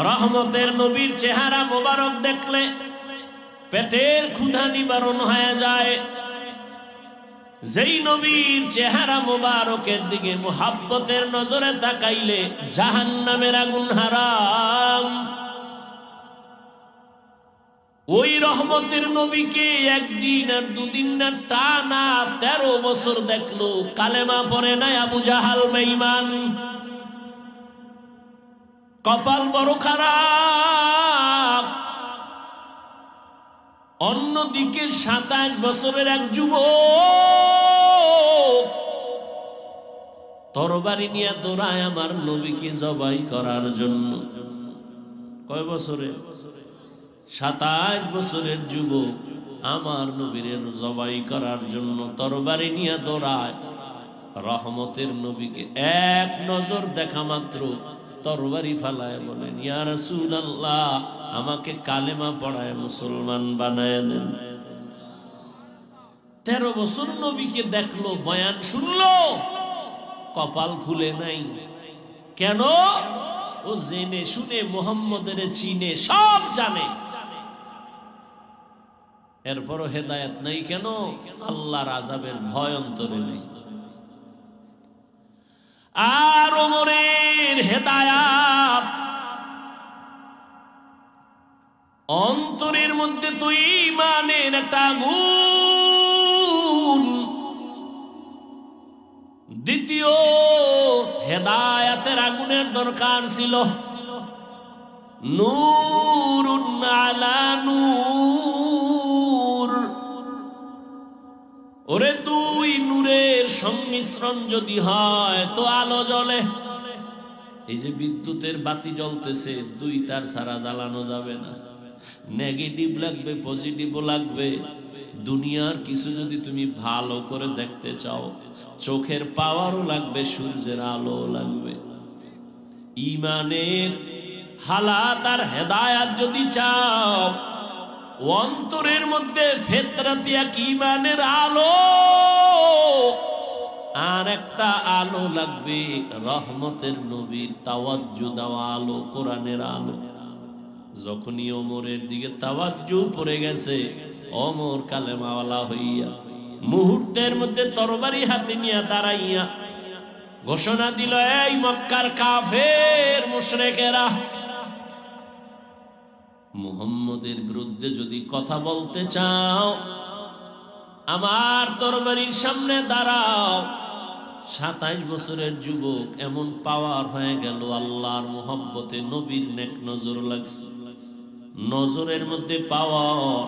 রহমতের নবীর চেহারা মোবারক দেখলে পেটের ক্ষুধা নিবারণ হয়ে যায়। যেই নবীর চেহারা মোবারকের দিকে মুহাব্বতের নজরে তাকাইলে জাহান্নামের আগুন হারাম। ওই রহমতের নবীকে একদিন আর দুদিন না টানা 13 বছর দেখলো, কালেমা পড়ে নাই আবু জাহাল বেঈমান। কপাল বড় খারাপ। অন্যদিকে 27 বছরের এক যুবক তরবারি নিয়ে দৌড়ায় আমার নবীকে জবাই করার জন্য। কয় বছরে? 27 বছরের যুবক আমার নবীর জবাই করার জন্য তরবারি নিয়ে দৌড়ায়। রহমতের নবীকে এক নজর দেখা মাত্র তরবারি ফালায় বলেন, ইয়া রাসূলুল্লাহ, আমাকে কালেমা পড়ায় মুসলমান বানায় দেন। 13 বছর নবীকে দেখলো, বয়ান শুনলো, কপাল খুলে নাই। কেন? ও জেনে শুনে মুহাম্মদের চিনে, সব জানে, এরপরও হেদায়েত নাই। কেন? আল্লাহর আযাবের ভয় অন্তরে নেই। আর ওমরের হেদায়াত অন্তরের মধ্যে তো ঈমানের একটা আগুন। দ্বিতীয় হেদায়াতের আগুনের দরকার ছিল, নূরুন আলা নূর। ওরে দুই নূরের সংমিশ্রণ যদি হয় তো আলো জ্বলে। এই যে বিদ্যুতের বাতি জ্বলতেছে, দুই তার ছাড়া জ্বালানো যাবে না। নেগেটিভ লাগবে, পজিটিভও লাগবে। দুনিয়ার কিছু যদি তুমি ভালো করে দেখতে চাও, চোখের পাওয়ারও লাগবে, সূর্যের আলো লাগবে। ঈমানের হালাত আর হেদায়াত যদি চাও, অন্তরের মধ্যে ফিতরাতি এক ঈমানের আলো, আর একটা আলো লাগবে রহমতের নবীর তাওয়াজ্জু দেওয়া আলো, কোরআনের আলো। যখনই ওমরের দিকে তাওয়াজ্জু পড়ে গেছে, ওমর কালেমাওয়ালা হইয়া মুহূর্তের মধ্যে তরবারি হাতে নিয়ে দাঁড়াইয়া ঘোষণা দিল, এই মক্কার কাফের মুশরিকেরা, মুহাম্মদের বিরুদ্ধে যদি কথা বলতে চাও, আমার তরবারির সামনে দাঁড়াও। 27 বছরের যুবক এমন পাওয়ার হয়ে গেল, আল্লাহর মুহাব্বতে নবীর নেক নজর লাগছে। নজরের মধ্যে পাওয়ার,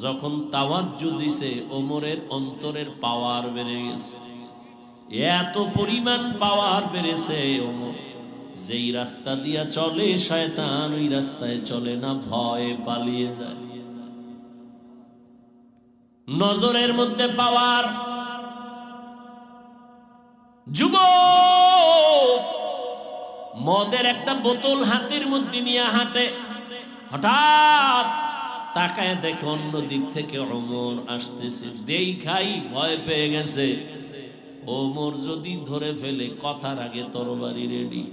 যখন তাওয়াজ্জু দিছে, ওমরের অন্তরের পাওয়ার বেড়ে গেছে। এত পরিমাণ পাওয়ার বেড়েছে, ওমর যেই রাস্তা দিয়া চলে শয়তান ওই রাস্তায় চলে না, ভয়ে পালিয়ে যায়। নজরের মধ্যে পাওয়ার। যুবক মদের একটা বোতল হাতের মধ্যে নিয়ে হাঁটে, হঠাৎ তাকায় দেখে অন্য দিক থেকে ওমর আসতেছে। দেখাই ভয় পেয়ে গেছে, ওমর যদি ধরে ফেলে কথার আগে তরবারি রেডি।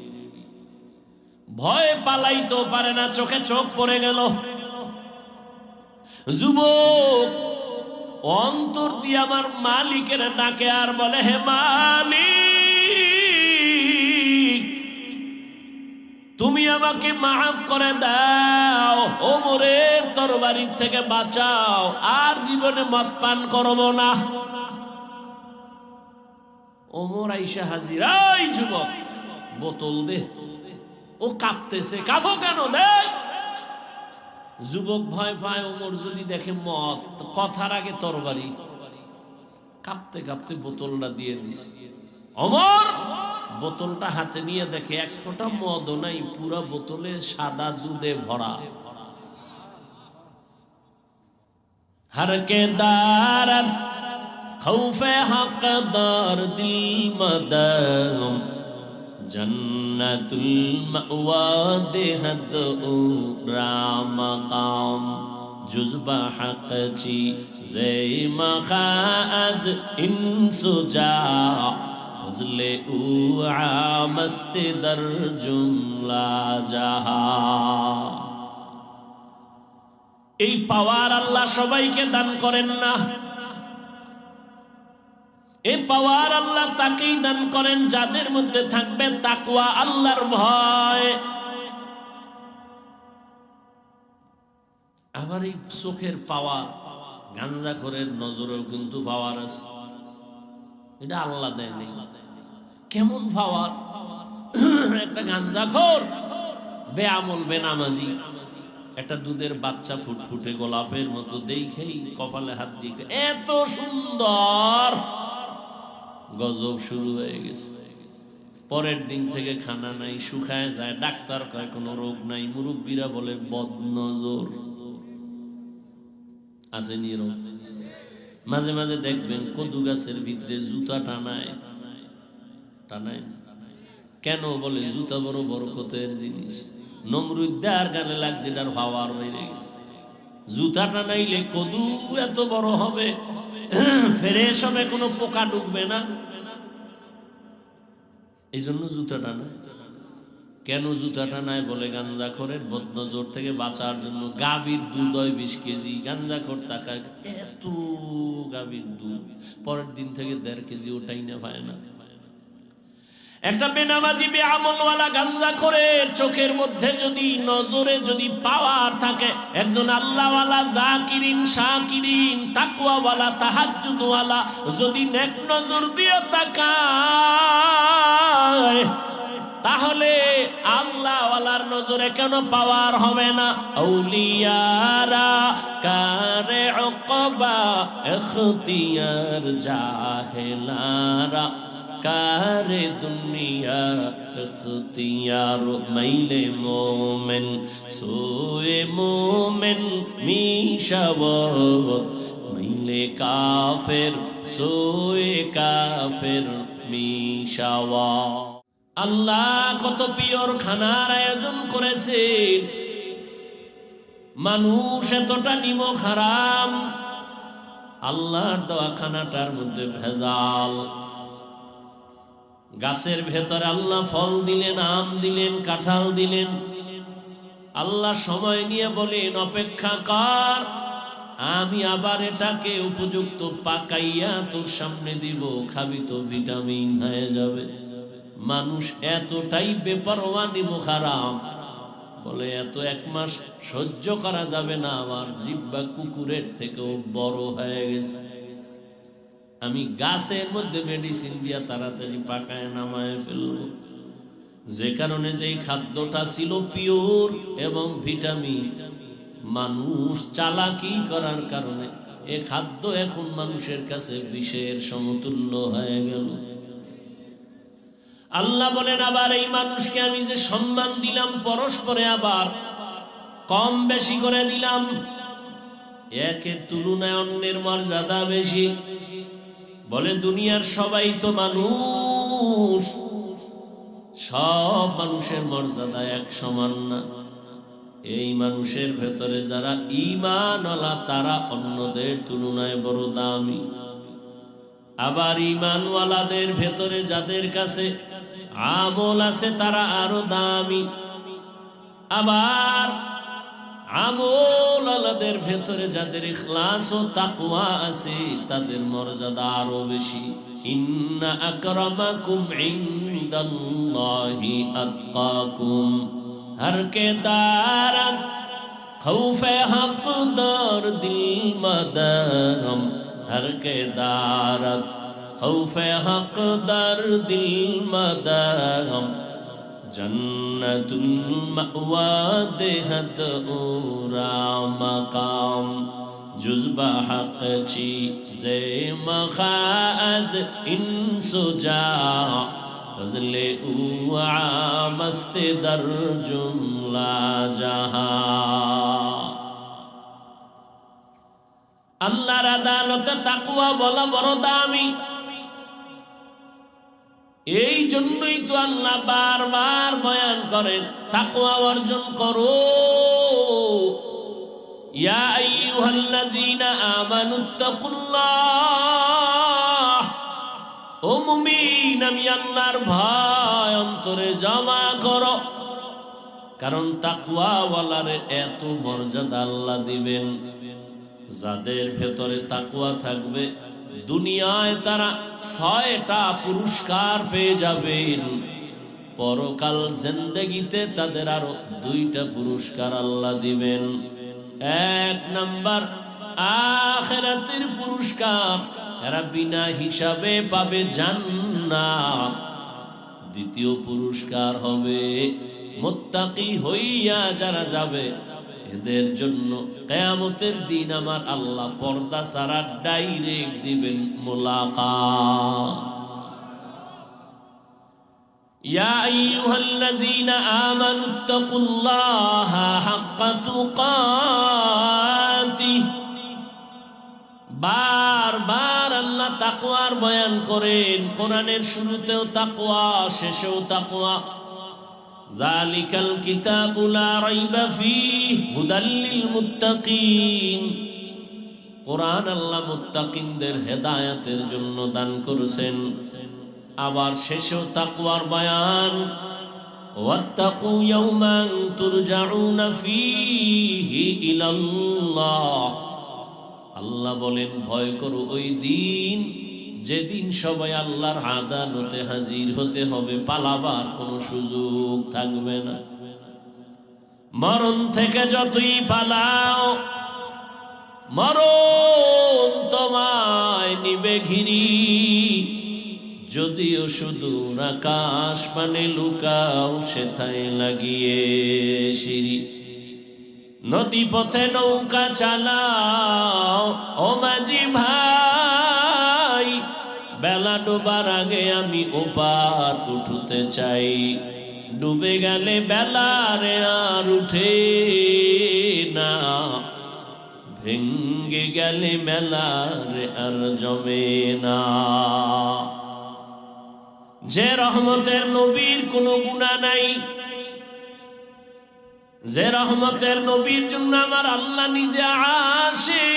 ভয়ে পালাইতেও পারে না, চোখে চোখ পড়ে গেল। যুবক অন্তর দিয়ে আমার মালিকের ডাকে আর বলে, হে মালিক, তুমি আমাকে মাফ করে দাও, ওমরের তরবারির থেকে বাঁচাও, আর জীবনে মদ পান করব না। ওমর আইসা হাজির, এই যুবক বোতল দে। ও কাঁপতেছে, কাঁপো কেন? দে। যুবক ভয় পায়, ওমর যদি দেখে মদ, কথার আগে তরবারি। কাঁপতে কাঁপতে বোতলটা দিয়ে দিছে। ওমর বোতলটা হাতে নিয়ে দেখে এক ফোঁটা মদও নাই, পুরা বোতলে সাদা দুধে ভরা। হরকে দারদ খৌফে হকদার দিল মদম, জন্নতুল মাওয়া দেহদ রামকাম, জুজবা হক চি জে মখাজ ইনসুজা ফজলে উ আমস্তে দর জুমলা জাহা। এই পাওয়ার আল্লাহ সবাইকে দান করেন না। এই পাওয়ার আল্লাহ তাকেই দান করেন যাদের মধ্যে থাকবে তাকওয়া, আল্লাহর ভয়। আবার এই চোখের পাওয়ার, গাঞ্জাখোরের নজরেও কিন্তু পাওয়ার আছে, এটা আল্লাহ দেয় নেই। কেমন পাওয়ার? একটা গাঞ্জাখোর বেআমল বেনামাজি একটা দুধের বাচ্চা ফুটফুটে গোলাপের মতো দেখেই কপালে হাত দিয়ে এত সুন্দর, গজব শুরু হয়ে গেছে। পরের দিন থেকে খানা নাই, শুকায় যায়, ডাক্তার কয় কোনো রোগ নাই, মুরব্বীরা বলে বদনজর আছে নীরব। মাঝে মাঝে দেখবেন কদু গাছের ভিতরে জুতা টানায় টানায় কেন? বলে জুতা বড় বরকতের জিনিস। নমরুদ্দার গানে লাগছে, তার পাওয়ার বেড়ে গেছে। জুতা টানাইলে কদু এত বড় হবে, ফ্রেশ হবে, কোনো পোকা ঢুকবে না, এই জন্য জুতা টানায়। কেন জুতা টানায়? বলে গাঞ্জাখোরের বদনজর থেকে বাঁচার জন্য। গাভীর দুধ হয় 20 কেজি, গাঞ্জাখোর তাকায় এত গাভীর দুধ, পরের দিন থেকে 1.5 কেজি ওটাই না পায় না। একটা বেনামাজি বেআমলওয়ালা গাঞ্জাখোরের চোখের মধ্যে যদি, নজরে যদি পাওয়ার থাকে, একজন আল্লাহওয়ালা জাকিরিন শাকিরিন তাকওয়াওয়ালা তাহাজ্জুদওয়ালা যদি নেক নজর দিয়ে তাকায়, তাহলে আল্লাহওয়ালার নজরে কেন পাওয়ার হবে না? আউলিয়ারা কারে উকবা ইখতিয়ার, জাহেলারা কারে দুনিয়া ইখতিয়ার। মাইলে মোমেন সোয়ে মোমেন মিশাওয়াত, মাইলে কাফের সোয়ে কাফের মিশাওয়াত। আল্লাহ কত পিওর খানার আয়োজন করেছে, মানুষ এতটা নিমক হারাম, আল্লাহর দেওয়া খানাটার মধ্যে ভেজাল। গাছের ভেতরে আল্লাহ ফল দিলেন, আম দিলেন, কাঁঠাল দিলেন, আল্লাহ সময় নিয়ে বলেন অপেক্ষা কর, আমি আবার এটাকে উপযুক্ত পাকাইয়া তোর সামনে দিব, খাবি তো ভিটামিন হয়ে যাবে। মানুষ এতটাই বেপরোয়া নিমক হারাম, বলে এত 1 মাস সহ্য করা যাবে না, আমার জিহ্বা কুকুরের থেকেও বড় হয়ে গেছে, আমি গাছের মধ্যে মেডিসিন দিয়া তাড়াতাড়ি পাকায় নামায় ফেলবো। যে কারণে যেই খাদ্যটা ছিল পিওর এবং ভিটামিন, মানুষ চালাকি করার কারণে এ খাদ্য এখন মানুষের কাছে বিষের সমতুল্য হয়ে গেল। আল্লাহ বলেন আবার এই মানুষকে আমি যে সম্মান দিলাম, পরস্পরে আবার কম বেশি করে দিলাম, একের তুলনায় অন্যের মর্যাদা বেশি। বলে দুনিয়ার সবাই তো মানুষ, সব মানুষের মর্যাদা এক সমান না। এই মানুষের ভেতরে যারা ঈমানওয়ালা তারা অন্যদের তুলনায় বড় দামি। আবার ঈমানওয়ালাদের ভেতরে যাদের কাছে আমল আছে তারা আরো দামি। আবার আমলওয়ালাদের ভেতরে যাদের ইখলাস ও তাকওয়া আছে তাদের মর্যাদা আরো বেশি। ইন্না আকরামাকুম ইনদাল্লাহি আতকাকুম, हर के दारत खौफे हक दर दिल मदम, हर के दारत खौफे हक दर दिल मदम, जन्नतुल मअवा देहत उरा मकाम, जुज़्बा हक चीज़े मखाज इंसुजा, फजले मस्ते दर जुमला जहा। আল্লাহর আদালতে তাকওয়া বলা বড় দামি। এই জন্যই তো আল্লাহ বারবার বয়ান করেন তাকওয়া অর্জন করো। ইয়া আইয়ুহাল্লাযীনা আমানুত্তাকুল্লাহ, ও মুমিন, আমি আল্লাহর ভয় অন্তরে জমা করো, কারণ তাকওয়াওয়ালার এত মর্যাদা আল্লাহ দিবেন। যাদের ভেতরে তাকওয়া থাকবে দুনিয়ায় তারা 6টা পুরস্কার পেয়ে যাবেন, পরকাল জিন্দেগিতে তাদের আরো 2টা পুরস্কার আল্লাহ দিবেন। 1 নাম্বার আখিরাতের পুরস্কার, এরা বিনা হিসাবে পাবে জান্নাত। দ্বিতীয় পুরস্কার হবে মুত্তাকি হইয়া যারা যাবে এদের জন্য কিয়ামতের দিন আমার আল্লাহ পর্দা ছাড়া ডাইরেক্ট দিবেন মুলাকাত। ইয়া আইয়ুহাল্লাযীনা আমানুত্তাকুল্লাহা হাক্কা তুকাতিহ। বারবার আল্লাহ তাকওয়ার বয়ান করেন, কোরআনের শুরুতেও তাকওয়া, শেষেও তাকওয়া। যালিকাল কিতাবু লা রাইবা ফীহি হুদাল লিল মুত্তাকিন। কোরআন আল্লাহ মুত্তাকিনদের হেদায়েতের জন্য দান করেছেন। আবার শেষেও তাকওয়ার বয়ান, ওয়াত্তাকু ইয়াওমান তুরজাউনা ফীহি ইলাল্লাহ। আল্লাহ বলেন ভয় করো ওই দিন যেদিন সবাই আল্লাহর আদালতে হাজির হতে হবে, পালাবার কোনো সুযোগ থাকবে না। মরণ থেকে যতই পালাও মরণ তোমায় নিবে ঘিরি, যদিও সুদূর আকাশ মানে লুকাও সেথায় লাগিয়ে সিঁড়ি। নদী পথে নৌকা চালাও ও মাঝি ভাই, বেলা ডোবার আগে আমি ওপার উঠতে চাই। ডুবে গেলে বেলারে আর উঠে না, ভেঙ্গে গেলে মেলারে আর জমে না। যে রহমতের নবীর কোনো গুনাহ নাই, যে রহমতের নবীর জন্য আমার আল্লাহ নিজে আসে,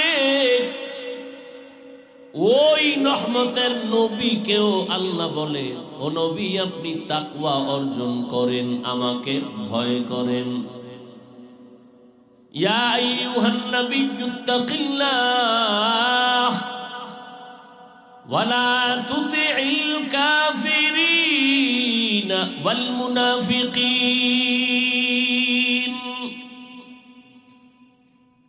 ওই রহমতের নবীকেও আল্লাহ বলে, ও নবী আপনি তাকওয়া অর্জন করেন, আমাকে ভয় করেন। ইয়া আইয়ুহান নাবিয়্যুত্তাকিল্লাহ ওয়ালা তুতিইল কাফিরিন ওয়াল মুনাফিকিন।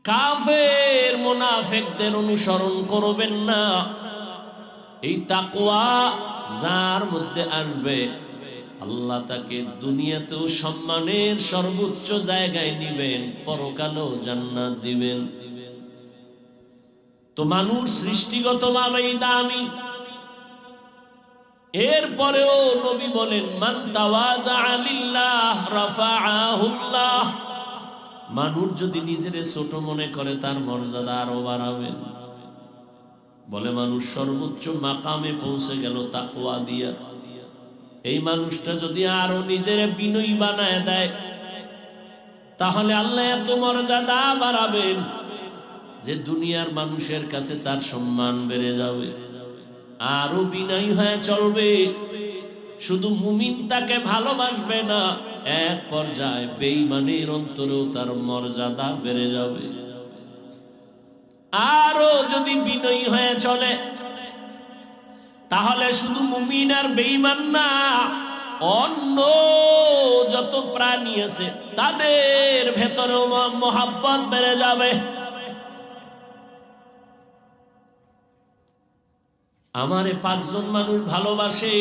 কাফের মুনাফিকদের অনুসরণ করবেন না। এই তাকওয়া যার মধ্যে আসবে আল্লাহ তাকে দুনিয়াতেও সম্মানের সর্বোচ্চ জায়গায় নিবেন, পরকালেও জান্নাত দিবেন। তো মানুষ সৃষ্টিগতভাবেই দামি, এরপরেও নবী বলেন মান তাওয়াজা লিল্লাহ রাফাআহুল্লাহ। মানুষ যদি নিজের ছোট মনে করে তার মর্যাদা আরো বাড়াবেন। বলে মানুষ সর্বোচ্চ মাকামে পৌঁছে গেল তাকওয়া দিয়া, এই মানুষটা যদি আরো নিজের বিনয়ী বানায় দেয় তাহলে আল্লাহ এত মর্যাদা বাড়াবেন যে দুনিয়ার মানুষের কাছে তার সম্মান বেড়ে যাবে, আরো বিনয়ী হয়ে চলবে। শুধু মুমিন তাকে ভালোবাসবে না, এক পর্যায়ে বেঈমানের অন্তরেও তার মর্যাদা বেড়ে যাবে। আরো যদি বিনয়ী হয়ে চলে তাহলে শুধু মুমিন আর বেঈমান না, অন্য যত প্রাণী আছে তাদের ভেতরেও মহব্বত বেড়ে যাবে। আমারে 5 জন মানুষ ভালোবাসে,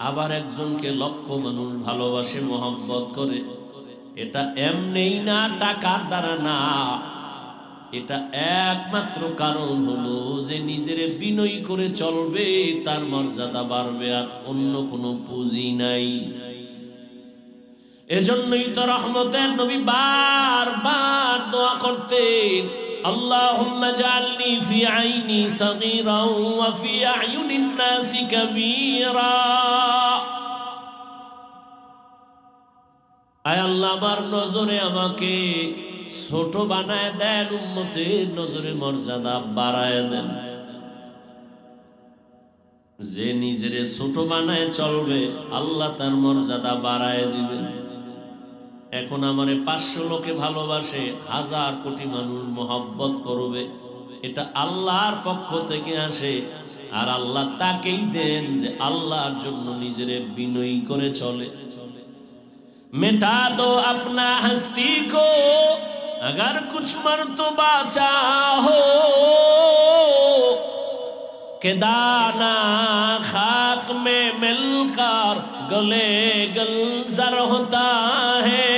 আবার একজনকে লক্ষ মানুষ ভালোবাসে, মহব্বত করে। এটা এমনিই না, টাকার দ্বারা না, এটা একমাত্র কারণ হলো যে নিজের বিনয়ী করে চলবে, তার মর্যাদা বাড়বে, আর অন্য কোনো পুঁজি নাই। এজন্যই তো রহমতের নবী বারবার দোয়া করতেন, আল্লাহুম্মা জাআলনি ফি আইনি সাগীরা ওয়া ফি আয়ুনিন নাসি কাবীরা। আয় আল্লাহ আমার নজরে আমাকে ছোট বানায় দেন, উম্মতের নজরে মর্যাদা বাড়ায় দেন। যে নিজেরে ছোট বানায় চলবে আল্লাহ তার মর্যাদা বাড়ায় দিবেন। এখন আমারে 500 লোকে ভালোবাসে, 1000 কোটি মানুষ মহব্বত করবে, এটা আল্লাহর পক্ষ থেকে আসে। আর আল্লাহ তাকেই দেন যে আল্লাহর জন্য নিজেরে বিনয়ী করে চলে। मिटा दो अपना हस्ती को अगर कुछ मर्तबा चाहो, के दाना खाक में मिलकर गले गलजर होता है।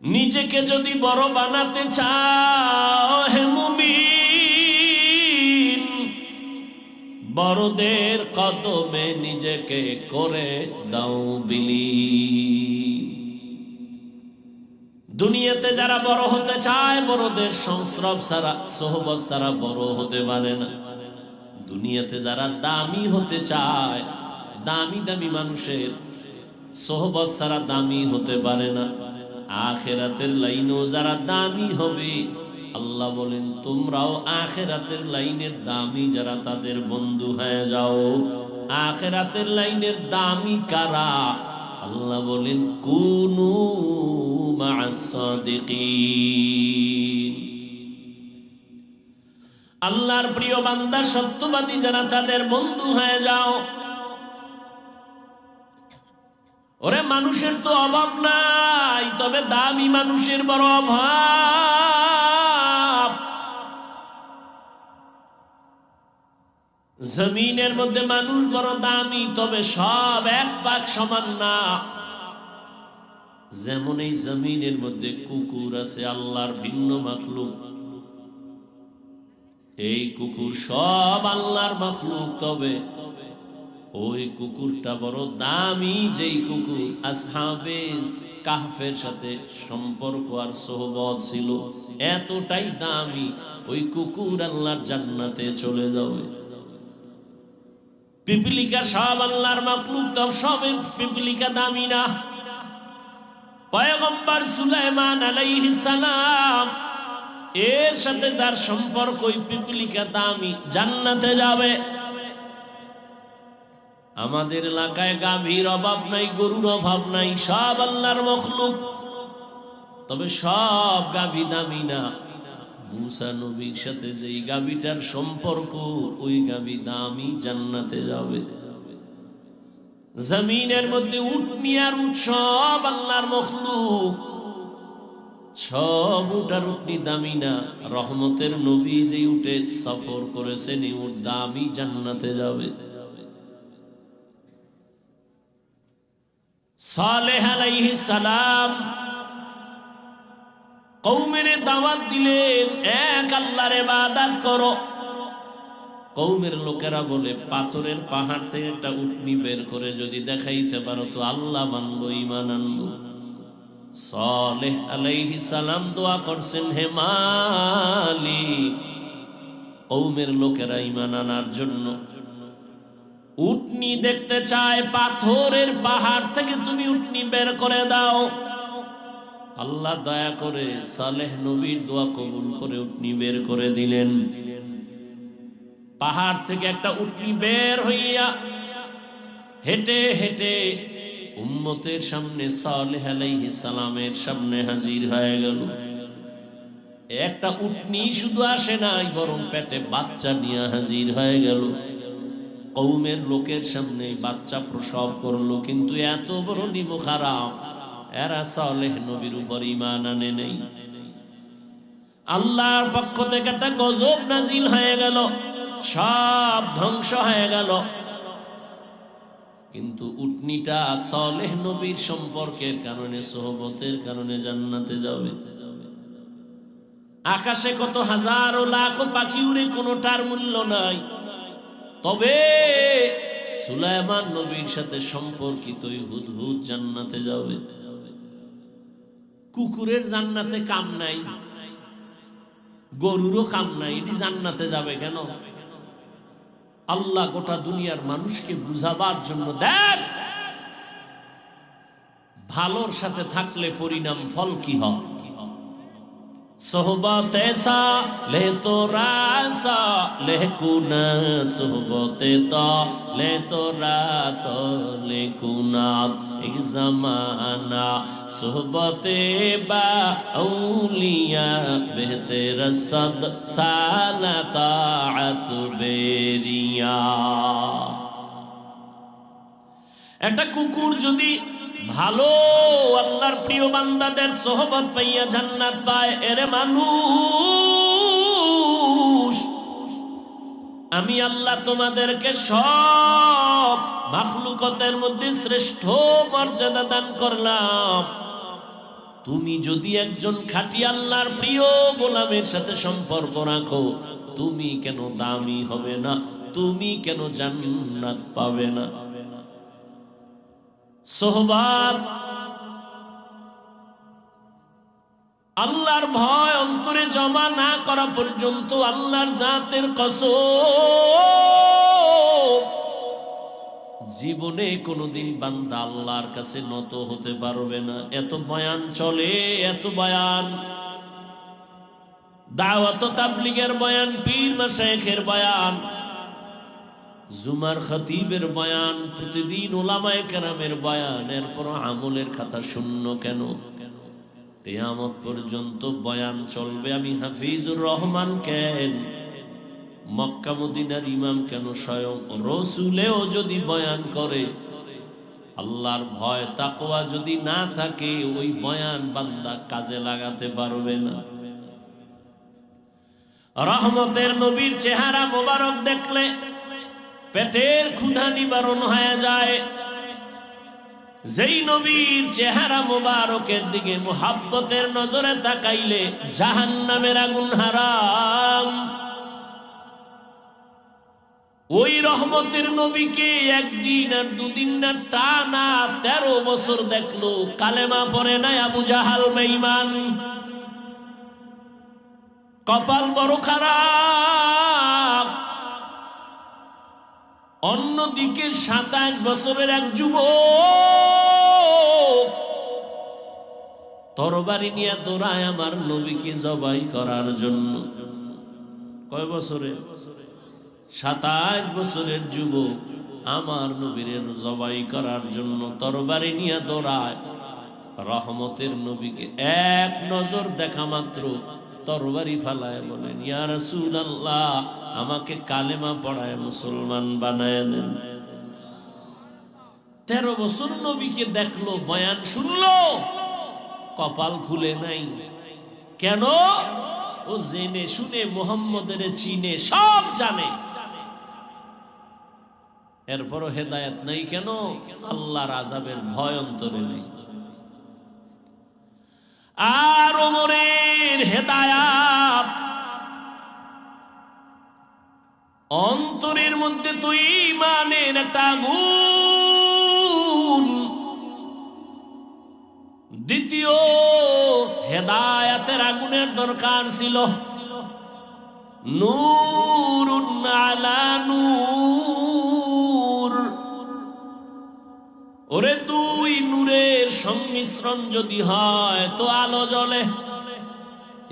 নিজেকে যদি বড় বানাতে চাও হে মুমিন, বড়দের কদমে নিজেকে করে দাও বিলীন। দুনিয়াতে যারা বড় হতে চায় বড়দের সংস্রব ছাড়া, সোহবত ছাড়া বড় হতে পারে না। দুনিয়াতে যারা দামি হতে চায়, দামি দামি মানুষের সোহবত ছাড়া দামি হতে পারে না। আখিরাতের লাইনেও যারা দামি হবে, আল্লাহ বলেন তোমরাও আখিরাতের লাইনের দামি যারা তাদের বন্ধু হয়ে যাও। আখিরাতের লাইনের দামি কারা? আল্লাহ বলেন কুনু মা'আস সাদিকিন। আল্লাহর প্রিয় বান্দা সত্যবাদী যারা তাদের বন্ধু হয়ে যাও। ওরে মানুষের তো অভাব নাই, তবে দামি মানুষের বড় অভাব। জমিনের মধ্যে মানুষ বড় দামি, তবে সব এক পাক সমান না। যেমন এই জমিনের মধ্যে কুকুর আছে আল্লাহর ভিন্ন মাখলুক, এই কুকুর সব আল্লাহর মাখলুক, তবে ওই কুকুরটা বড় দামি। যেই কুকুর আসহাবে কাহফের সাথে সম্পর্ক আর সোহবত ছিল, এতটাই দামি, ওই কুকুর আল্লাহর জান্নাতে চলে যাবে। পিপিলিকা সব আল্লাহর মাখলুক, তবে সব পিপিলিকা দামি না। পয়গম্বর সুলাইমান আলাইহিস সালাম এর সাথে যার সম্পর্ক, ওই পিপিলিকা দামি, জান্নাতে যাবে। আমাদের এলাকায় গাভীর অভাব নাই, গরুর অভাব নাই, সব আল্লাহর মাখলুক, তবে সব গাভী দামি না। মুসা নবীর সাথে যেই গাভীটার সম্পর্ক, ওই গাভী দামি, জান্নাতে যাবে। জমিনের মধ্যে উটনি আর উট সব আল্লাহর মাখলুক, সব উট আর উটনি দামি না। রহমতের নবী যে উটে সফর করেছেন, এই উট দামি, জান্নাতে যাবে। সালেহ আলাইহিস সালাম কওমের দাওয়াত দিলেন, এক আল্লাহর ইবাদত করো। কওমের লোকেরা বলে পাথরের পাহাড় থেকে একটা উটনি বের করে যদি দেখাইতে পারো তো আল্লাহ মানবো, ঈমান আনবো। সালেহ আলাইহিস সালাম দোয়া করছেন, হে মালিক, কওমের লোকেরা ঈমান আনার জন্য উটনি দেখতে চায়, পাথরের পাহাড় থেকে তুমি উটনি বের করে দাও। আল্লাহ দয়া করে সালেহ নবীর দোয়া কবুল করে উটনি বের করে দিলেন। পাহাড় থেকে একটা উটনি বের হইয়া হেঁটে হেঁটে উম্মতের সামনে, সালেহ আলাইহিস সালামের সামনে হাজির হয়ে গেল। একটা উটনি শুধু আসে নাই, বরং পেটে বাচ্চা নিয়ে হাজির হয়ে গেল। কওমের লোকের সামনে বাচ্চা প্রসব করলো, কিন্তু এত বড় নিমখ খারাপ, এরা সালেহ নবীর উপর ঈমান আনে নেই। আল্লাহর পক্ষ থেকে একটা গজব নাজিল হয়ে গেল, সব ধ্বংস হয়ে গেল। কিন্তু উটনিটা সালেহ নবীর সম্পর্কের কারণে, সোহবতের কারণে জান্নাতে যাবে। আকাশে কত হাজারো লাখো পাখি উড়ে, কোনোটার মূল্য নাই, তবে সুলাইমান নবীর সাথে সম্পর্কিত হুদহুদ জান্নাতে যাবে। কুকুরের জান্নাতে কাম নাই, গরুরও কাম নাই, এটি জান্নাতে যাবে কেন? আল্লাহ গোটা দুনিয়ার মানুষকে বুঝাবার জন্য দেন, ভালোর সাথে থাকলে পরিণাম ফল কি হয়। সোহবতে সালে তোরা সালে কুনাত, সোহবতে তালে তোরা তালে কুনাত। এই জামানা সোহবতে বা আউলিয়া বেহতের সদ সালাতাত বেরিয়া। একটা কুকুর যদি ভালো আল্লাহর প্রিয় বান্দাদের সোহবত পাইয়া জান্নাত পায়, এরে মানুষ, আমি আল্লাহ তোমাদেরকে সব মাখলুকতের মধ্যে শ্রেষ্ঠ মর্যাদা দান করলাম। তুমি যদি একজন খাঁটি আল্লাহর প্রিয় গোলামের সাথে সম্পর্ক রাখো, তুমি কেন দামি হবে না? তুমি কেন জান্নাত পাবে না? সোহবত, আল্লাহর ভয় অন্তরে জমা না করা পর্যন্ত আল্লাহর জাতের কসম, জীবনে কোনোদিন বান্দা আল্লাহর কাছে নত হতে পারবে না। এত বয়ান চলে, এত বয়ান, দাওয়াত তাবলীগের বয়ান, পীর মাশায়েখের বয়ান, জুমার খতিবের বয়ান, প্রতিদিন উলামায়ে কেরামের বয়ান, এরপর আমলের খাতা শূন্য কেন? কিয়ামত পর্যন্ত বয়ান চলবে। আমি হাফিজুর রহমান কেন, মক্কা মদিনার ইমাম কেন, স্বয়ং রসুলেও যদি বয়ান করে, আল্লাহর ভয় তাকওয়া যদি না থাকে, ওই বয়ান বান্দা কাজে লাগাতে পারবে না। রহমতের নবীর চেহারা মোবারক দেখলে পেটের ক্ষুধা নিবারণ হয়ে যায়। যেই নবীর চেহারা মোবারকের দিকে মুহাব্বতের নজরে তাকাইলে জাহান্নামের আগুন হারাম। ওই রহমতের নবীকে একদিন আর দুদিন না, টানা 13 বছর দেখলো, কালেমা পড়ে নাই আবু জাহাল বেঈমান। কপাল বড় খারাপ। অন্যদিকে 27 বছরের এক যুবক তরবারি নিয়ে দৌড়ায় আমার নবীকে জবাই করার জন্য। কয় বছরে? 27 বছরের যুবক আমার নবীর জবাই করার জন্য তরবারি নিয়ে দৌড়ায়। রহমতের নবীকে এক নজর দেখা মাত্র তরবারি ফালায় বলেন, ইয়া রাসূলুল্লাহ, আমাকে কালেমা পড়ায় মুসলমান বানায় দেন। 13 বছর নবীকে দেখলো, বয়ান শুনলো, কপাল খুলে নাই। কেন? ও জেনে শুনে মুহাম্মদের চিনে, সব জানে, এরপরও হেদায়েত নাই। কেন? আল্লাহর আযাবের ভয় অন্তরে নেই। আর ওমরের হেদায়াত অন্তরের মধ্যে তো ঈমানের একটা আগুন। দ্বিতীয় হেদায়াতের আগুনের দরকার ছিল নূরুন আলা নূর। ওরে দুই নূরের সংমিশ্রণ যদি হয় তো আলো জ্বলে।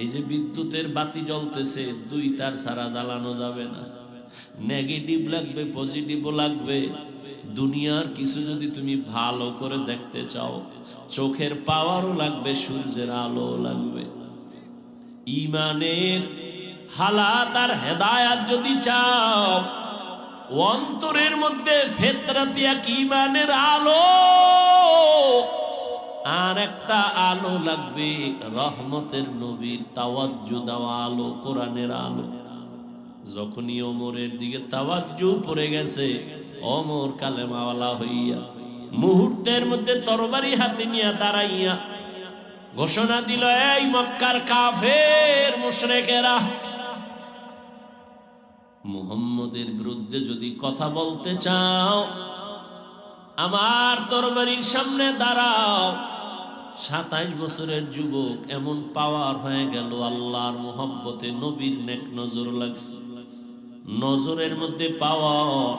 এই যে বিদ্যুতের বাতি জ্বলতেছে, দুই তার ছাড়া জ্বালানো যাবে না। নেগেটিভ লাগবে, পজিটিভও লাগবে। দুনিয়ার কিছু যদি তুমি ভালো করে দেখতে চাও, চোখের পাওয়ারও লাগবে, সূর্যের আলো লাগবে। ঈমানের হালাত আর হেদায়াত যদি চাও, অন্তরের মধ্যে ফিতরাতি এক ঈমানের আলো, আর একটা আলো লাগবে রহমতের নবীর তাওয়াজ্জু দেওয়া আলো, কোরআনের আলো। যখনই ওমরের দিকে তাওয়াজ্জু পড়ে গেছে, ওমর কালেমাওয়ালা হইয়া মুহূর্তের মধ্যে তরবারি হাতে নিয়ে দাঁড়াইয়া ঘোষণা দিল, এই মক্কার কাফের মুশরিকেরা, মুহাম্মদের বিরুদ্ধে যদি কথা বলতে চাও, আমার তরবারির সামনে দাঁড়াও। 27 বছরের যুবক এমন পাওয়ার হয়ে গেল, আল্লাহর মুহাব্বতে নবীর নেক নজর লাগছে। নজরের মধ্যে পাওয়ার,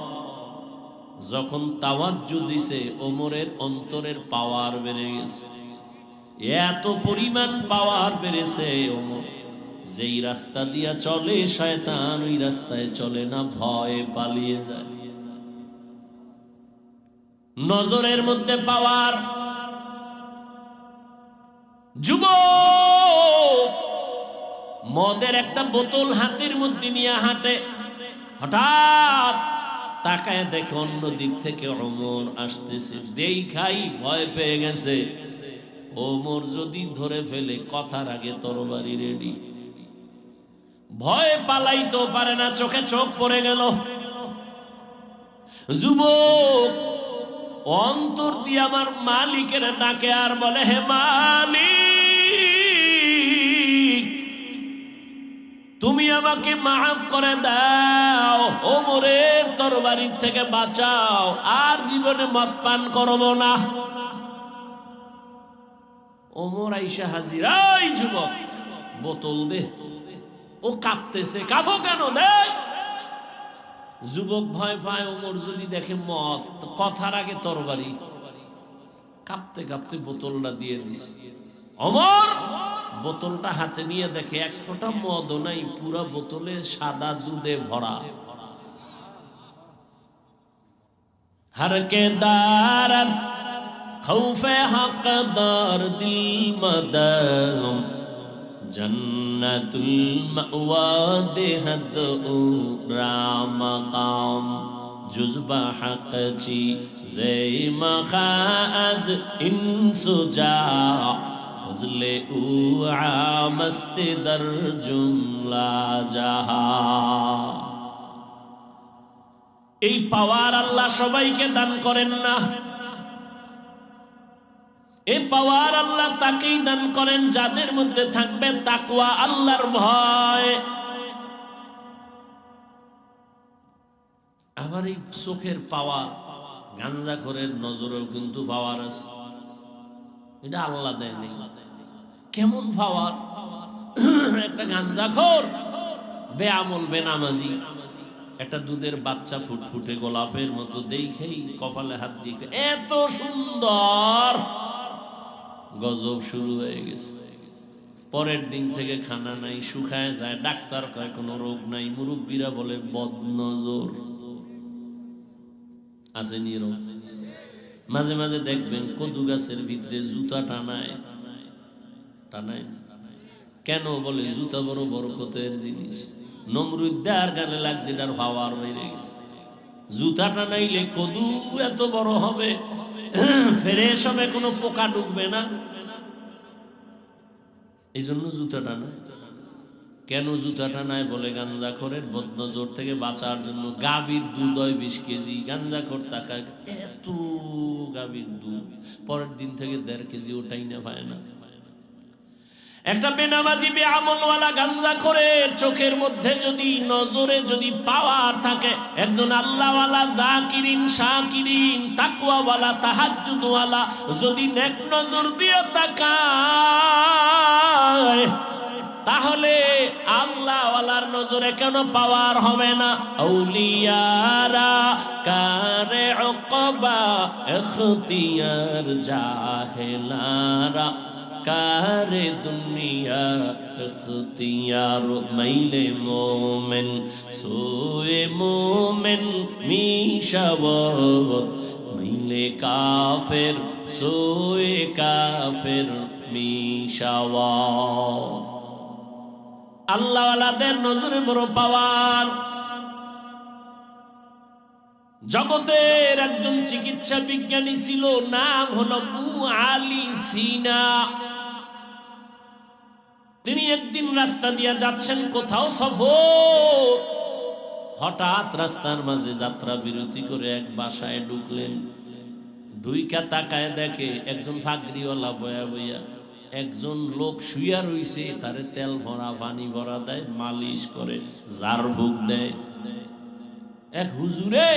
যখন তাওয়াজ্জু দিছে, ওমরের অন্তরের পাওয়ার বেড়ে গেছে। এত পরিমাণ পাওয়ার বেড়েছে, ওমর যেই রাস্তা দিয়া চলে শয়তান ওই রাস্তায় চলে না, ভয়ে পালিয়ে যায়। নজরের মধ্যে পাওয়ার। যুবক মদের একটা বোতল হাতের মধ্যে নিয়ে হাঁটে, হঠাৎ তাকায় দেখে অন্য দিক থেকে ওমর আসতেছে। দেখাই ভয় পেয়ে গেছে, ওমর যদি ধরে ফেলে কথার আগে তরবারি রেডি। ভয়ে পালাইতে পারে না, চোখে চোখ পড়ে গেল। যুবক অন্তর দিয়ে আমার মালিকের ডাকে আর বলে, হে মালিক, তুমি আমাকে মাফ করে দাও, ওমরের তরবারির থেকে বাঁচাও, আর জীবনে মদ পান করব না। ওমর আইসা হাজির। এই যুবক বোতল দে। ও কাঁপতেছে। কাঁপো কেন? দে। যুবক ভয় পায়, ওমর যদি দেখে মদ, কথার আগে তরবারি। কাঁপতে কাঁপতে বোতলটা দিয়ে দিছে। ওমর বোতলটা হাতে নিয়ে দেখে এক ফোঁটা মদও নাই, পুরা বোতলে সাদা দুধে ভরা। হরকে দারদ খৌফে হকদার দিল মদম, জন্নতুল মাওয়া দেহদ উরা মাকাম, জুজবা হক চি জে মখাজ ইনসুজা, ফজলে উ আমস্ত দর জুমলা জাহা। এই পাওয়ার আল্লাহ সবাইকে দান করেন না। এই পাওয়ার আল্লাহ তাকেই দান করেন যাদের মধ্যে থাকবে তাকওয়া, আল্লাহর ভয়। আবার এই চোখের পাওয়ার, গাঞ্জাখোরের নজরেও কিন্তু পাওয়ার আছে। এটা আল্লাহ দেয়নি। কেমন পাওয়ার? একটা গাঞ্জাখোর বেআমল বেনামাজি একটা দুধের বাচ্চা ফুটফুটে গোলাপের মতো দেখেই কপালে হাত দিয়ে, এত সুন্দর, গজব শুরু হয়ে গেছে। পরের দিন থেকে খানা নাই, শুকায় যায়। ডাক্তার কয় কোনো রোগ নাই, মুরব্বীরা বলে বদনজর আছে। নীরব মাঝে মাঝে দেখবেন কদু গাছের ভিতরে জুতা টানায় টানায়। কেন? বলে জুতা বড় বরকতের জিনিস। নমরুদ্দার গালে লাগছে, তার পাওয়ার বেড়ে গেছে। জুতা টানাইলে কদু এত বড় হবে, ফ্রেশ হবে, কোনো পোকা ঢুকবে না। এই জন্য জুতা টানায়। কেন জুতা টানায়? বলে গাঞ্জাখোরের বদনজর থেকে বাঁচার জন্য। গাভীর দুধ হয় 20 কেজি, গাঞ্জাখোর তাকায় এত গাভীর দুধ, পরের দিন থেকে 1.5 কেজি ওটাই না পায় না। একটা বেনামাজি বেআমলওয়ালা গাঞ্জাখোরের চোখের মধ্যে যদি, নজরে যদি পাওয়ার থাকে, একজন আল্লাহওয়ালা জাকিরিন শাকিরিন তাকওয়াওয়ালা তাহাজ্জুদওয়ালা যদি নেক নজর দিয়ে তাকায়, তাহলে আল্লাহওয়ালার নজরে কেন পাওয়ার হবে না? আউলিয়ারা কারে উকবা ইখতিয়ার, জাহেলারা কারে দুনিয়া ইখতিয়ার। মাইলে মোমেন সোয়ে মোমেন মিশাওয়াত, মাইলে কাফের সোয়ে কাফের মিশাওয়াত। আল্লাহওয়ালাদের নজরে বড় পাওয়ার। জগতের একজন চিকিৎসা বিজ্ঞানী ছিল, নাম হলো আবু আলী সিনা। তিনি একদিন রাস্তা দিয়ে যাচ্ছেন, কোথাও সফর। হঠাৎ রাস্তার মাঝে যাত্রা বিরতি করে এক বাসায় ঢুকলেন। ঢুইকা তাকায় দেখে একজন ফাগরিওয়ালা বয়া বইয়া একজন লোক শুইয়া রইছে, তারে তেল ভরা পানি ভরা দেয়, মালিশ করে, ঝাড়ফুঁক দেয়। এক হুজুরে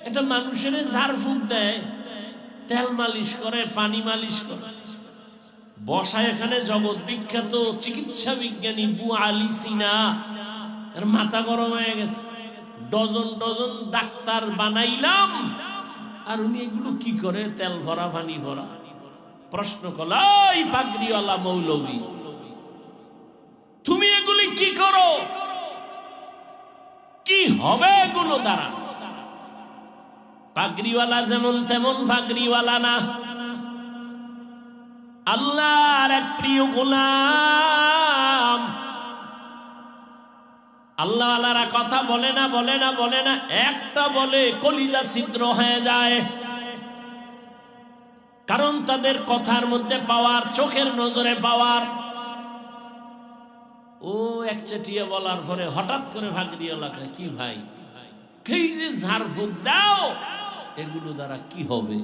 একটা মানুষের ঝাড়ফুঁক দেয়, তেল মালিশ করে, পানি মালিশ করে। বসা এখানে জগৎ বিখ্যাত চিকিৎসা বিজ্ঞানী আবু আলী সিনা। এর মাথা গরম হয়ে গেছে। ডজন ডজন ডাক্তার বানাইলাম, আর উনি এগুলো কি করে? তেল ভরা পানি ভরা। প্রশ্ন করল, এই পাগড়িওয়ালা মৌলবী, তুমি কি করো, কি হবে এগুলো দ্বারা? পাগড়িওয়ালা যেমন তেমন পাগড়িওয়ালা না, আল্লাহর এক প্রিয় গোলাম। আল্লাহওয়ালারা কথা বলে না বলে না বলে না, একটা বলে কলিজা ছিদ্র হয়ে যায়। কারণ তাদের কথার মধ্যে পাওয়ার, চোখের নজরে পাওয়ার। ও একচেটিয়া বলার পরে হঠাৎ করে পাগড়িওয়ালা কি ভাই, এই যে ঝাড়ফুঁক দাও, এগুলো দ্বারা কি হবে?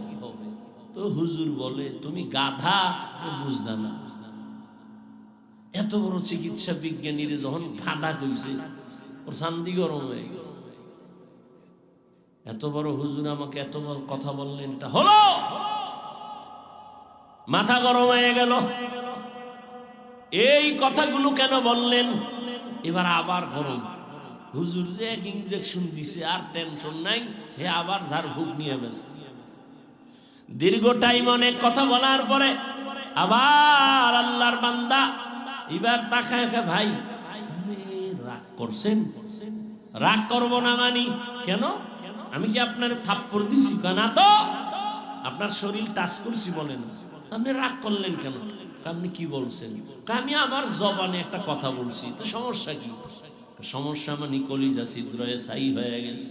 তো হুজুর বলে তুমি গাধা, বুঝদা না। এত বড় চিকিৎসা বিজ্ঞানীরে যখন গাধা কইছে, ওর শান্তি গরম হয়ে গেছে। এত বড় হুজুর আমাকে এত বড় কথা বললেন, এটা হলো? মাথা গরম হয়ে গেল। এই কথাগুলো কেন বললেন? এবার আবার গরম। হুজুর যে এক ইনজেকশন দিছে, আর টেনশন নাই, হে আবার ঝাড়ফুঁক নিয়ে গেছে। দীর্ঘ টাইম অনেক কথা বলার পরে আবার আল্লাহর বান্দা এবার তাকায়, ভাই রাগ করছেন? রাগ করব না মানি কেন? আমি কি আপনার থাপ্পড় দিছি? না তো, আপনার শরীর টাচ করছি বলেন, আপনি রাগ করলেন কেন? আপনি কি বলছেন? আমি আমার জবানে একটা কথা বলছি, তো সমস্যা কি? সমস্যা মানে কলিজা ছিদ্রয়ে ছাই হয়ে গেছে।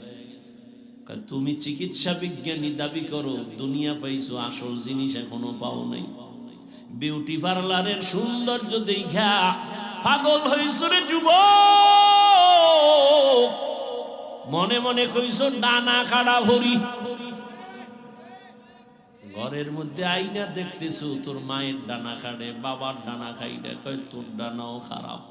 তুমি চিকিৎসা বিজ্ঞানী দাবি করো, দুনিয়া পাইছো, আসল জিনিস এখনো পাও নাই। বিউটি পার্লারের সৌন্দর্য দেখা পাগল হইছ রে যুবক, মনে মনে কইছো ডানা খাড়া ভরি। ঘরের মধ্যে আইনা দেখতেছো তোর মায়ের ডানা খাড়ে, বাবার ডানা খাইডে, কয় তোর ডানাও খারাপ।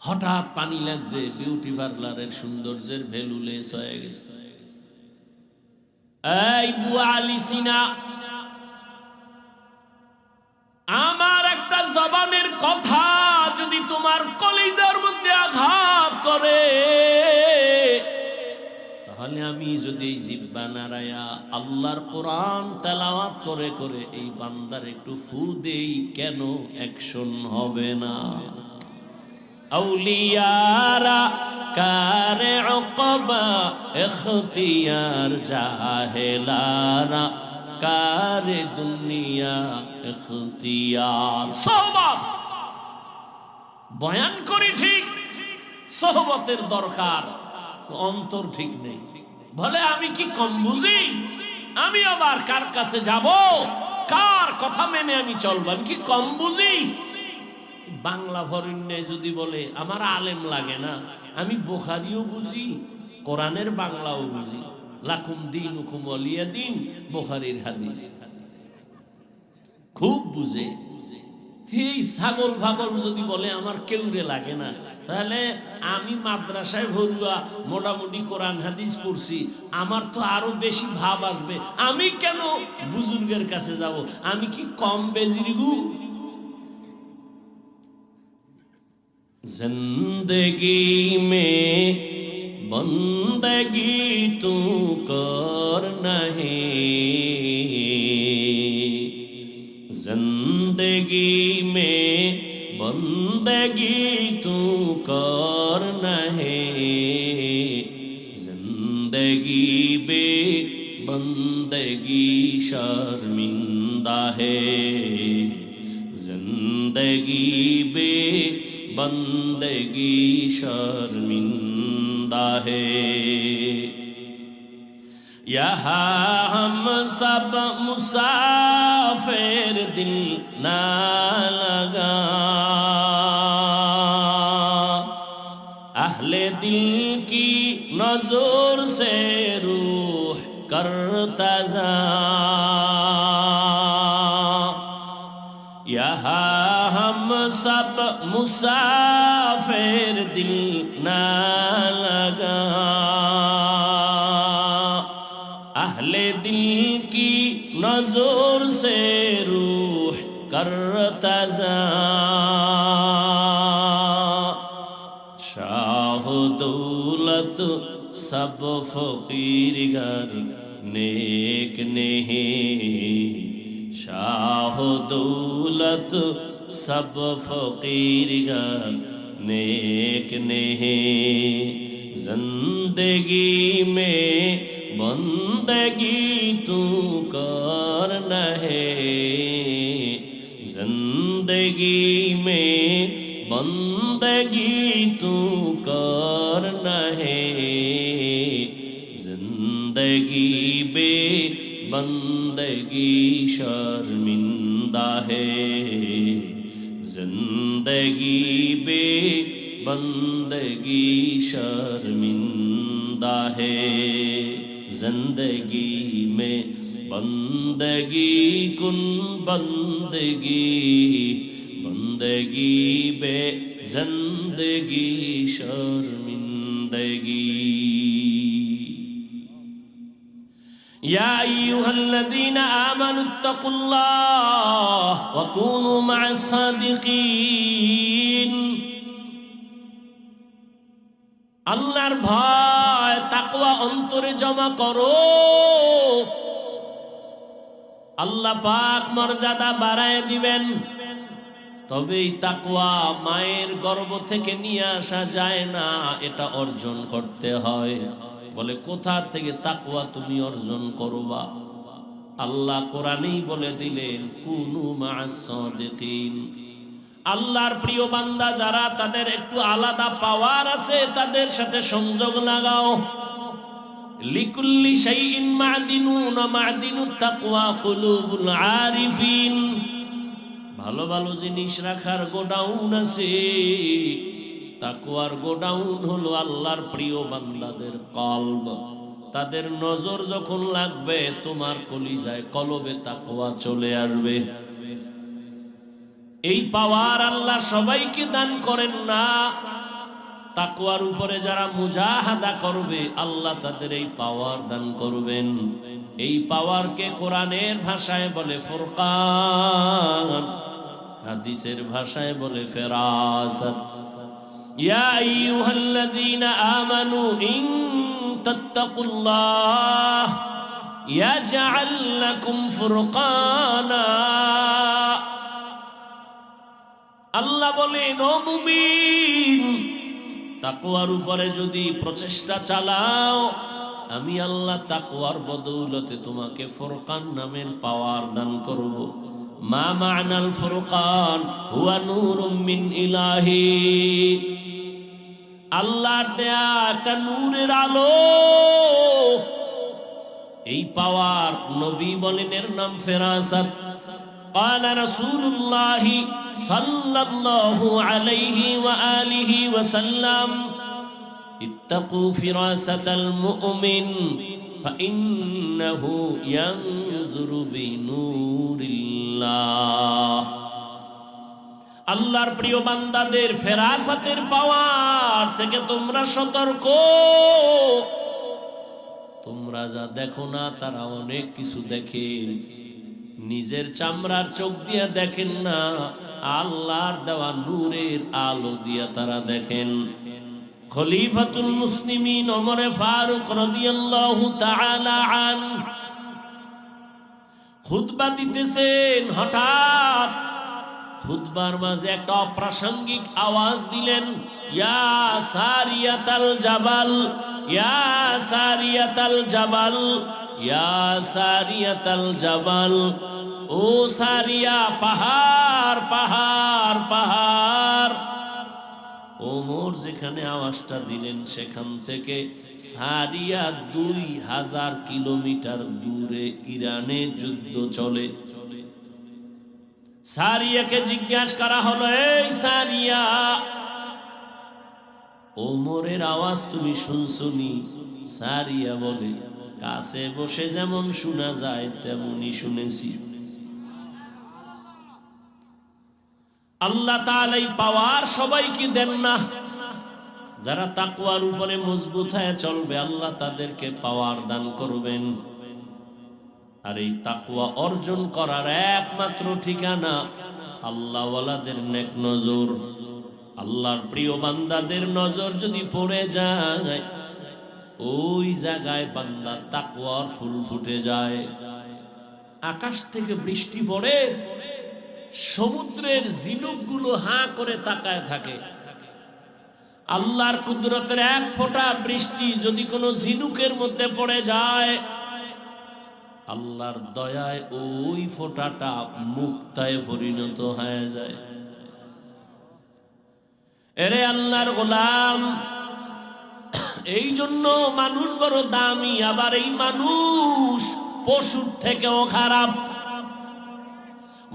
হঠাৎ পানি লাগছে, বিউটি পার্লারের সৌন্দর্যের ভ্যালু লেস হয়ে গেছে। এই বুয়া আলিসিনা, আমার একটা জবানের কথা যদি তোমার কলিজার মধ্যে আঘাত করে, তাহলে আমি যদি এই জিহ্বা নাড়ায়া আল্লাহর কোরআন তেলাওয়াত করে করে এই বান্দার একটু ফু দেই, কেন অ্যাকশন হবে না? আউলিয়ারা কারে উকবা ইখতিয়ার, জাহেলারা কারে দুনিয়া ইখতিয়ার। সোহবত বয়ান করি ঠিক, সোহবতের দরকার, অন্তর ঠিক নেই। বলে আমি কি কম বুঝি? আমি আবার কার কাছে যাব? কার কথা মেনে আমি চলবো? আমি কি কম বুঝি? বাংলা ভরণ্যে যদি বলে আমার আলেম লাগে না, আমি বুখারীও বুঝি, কোরআনের বাংলাও বুঝি। লাকুম দীনুকুম ওয়ালিয়া দীন, বুখারীর হাদিস খুব বুঝে। এই ছাগল ফাগল যদি বলে আমার কেউরে লাগে না, তাহলে আমি মাদ্রাসায় ভরুয়া মোটামুটি কোরআন হাদিস পড়ছি, আমার তো আরো বেশি ভাব আসবে। আমি কেন বুজুর্গের কাছে যাব? আমি কি কম বেজিরিগু? जिंदगी में बंदगी तू कर नहीं, जिंदगी में बंदगी तू कर नहीं, जिंदगी बे बंदगी शर्मिंदा है, जिंदगी बे बंदगी शर्मिंदा है। यहाँ हम सब मुसाफिर, दिल ना लगा, अहले दिल की नजर से रूह करता जा, यहाँ हम सब मुसाफिर, दिल ना लगा, अहले दिल की नजर से रूह करता जा, शाह दौलत सब फकीर घर नेक नहीं, शाह दौलत सब फकीर गर नेक नहीं जिंदगी में बंदगी तू करना है जिंदगी में बंदगी तू करना है जिंदगी बे बंदगी शर्मिंदा है जिंदगी बे बंदगी शर्मिंदा है जिंदगी में बंदगी कुन बंदगी बंदगी बे जिंदगी शर्मिंदगी या अय्युहल्लज़ीना आमनुत्तकुल्लाह व कूनू मा'अस-सादिकीन আল্লাহর ভয় তাকওয়া অন্তরে জমা করো আল্লাহ পাক মর্যাদা বাড়ায় দিবেন তবে এই তাকওয়া মায়ের গর্ভ থেকে নিয়ে আসা যায় না এটা অর্জন করতে হয় বলে কোথা থেকে তাকওয়া তুমি অর্জন করবা আল্লাহ কোরআনেই বলে দিলেন কুনু মা'আস-সাদিকিন আল্লাহর প্রিয় বান্দা যারা তাদের একটু আলাদা পাওয়ার আছে তাদের সাথে সংযোগ লাগাও লিকুল্লি শাইইন মা'দিনুন মা'দিনুত তাকওয়া কুলুবুল আরিফিন ভালো ভালো জিনিস রাখার গোডাউন আছে তাকওয়ার গোডাউন হলো আল্লাহর প্রিয় বান্দাদের কলব তাদের নজর যখন লাগবে তোমার কলিজায় কলবে তাকওয়া চলে আসবে এই পাওয়ার আল্লাহ সবাইকে দান করেন না তাকওয়ার উপরে যারা মুজাহাদা করবে আল্লাহ তাদের এই পাওয়ার দান করবেন এই পাওয়ারকে কোরআনের ভাষায় বলে ফুরকান হাদিসের ভাষায় বলে ফেরাসত ইয়া আইয়ুহাল্লাযীনা আমানু ইন তাত্তাকুল্লাহ ইয়াজআল লাকুম ফুরকানা আল্লাহ বলেন ও মুমিন তাকওয়ার উপরে যদি প্রচেষ্টা চালাও আমি আল্লাহ তাকওয়ার বদৌলতে তোমাকে ফুরকান নামের পাওয়ার দান করব মা মা'নাল ফুরকান হুয়া নূরুম মিন ইলাহি আল্লাহর দেয়া একটা নূরের আলো এই পাওয়ার নবী বলেন এর নাম ফেরাসাত قال رسول الله صلى الله عليه وآله وسلم اتقوا فراسة المؤمن فإنه ينظر بنور الله আল্লাহর প্রিয় বান্দাদের ফেরাসাতের পাওয়ার থেকে তোমরা সতর্ক তোমরা যা দেখো না তারা অনেক কিছু দেখে নিজের চামড়ার চোখ দিয়ে দেখেন না আল্লাহর দেওয়া নূরের আলো দিয়ে তারা দেখেন খলিফাতুল মুসলিমিন ওমর ফারুক রাদিয়াল্লাহু তাআলা আন খুতবা দিতেছেন হঠাৎ খুতবার মাঝে একটা অপ্রাসঙ্গিক আওয়াজ দিলেন ইয়া সারিয়াতাল জাবাল ইয়া সারিয়াতাল জাবাল ইয়া সারিয়াতাল জাবাল ও সারিয়া পাহাড় পাহাড় পাহাড় ওমর যেখানে আওয়াজটা দিলেন সেখান থেকে সারিয়া 2000 কিলোমিটার দূরে ইরানে যুদ্ধ চলে সারিয়াকে জিজ্ঞাসা করা হলো এই সারিয়া ওমরের আওয়াজ তুমি শুনছনি সারিয়া বলে কাছে বসে যেমন শোনা যায় তেমনি শুনেছি আল্লাহ তাআলা এই পাওয়ার সবাইকে দেন না যারা তাকওয়ার উপরে মজবুত হয়ে চলবে আল্লাহ তাদেরকে পাওয়ার দান করবেন আর এই তাকওয়া অর্জন করার একমাত্র ঠিকানা আল্লাহওয়ালাদের নেক নজর আল্লাহর প্রিয় বান্দাদের নজর যদি পড়ে যায় ওই জায়গায় বান্দা তাকওয়ার ফুল ফুটে যায় আকাশ থেকে বৃষ্টি পড়ে সমুদ্রের ঝিনুকগুলো হাঁ করে তাকায় থাকে। আল্লাহর কুদরতের এক ফোঁটা বৃষ্টি যদি কোনো ঝিনুকের মধ্যে পড়ে যায়, আল্লাহর দয়ায় ওই ফোঁটাটা মুক্তায় পরিণত হয়ে যায়। এরে আল্লাহর গোলাম, এই জন্য মানুষ বড় দামি, আবার এই মানুষ পশুর থেকেও খারাপ।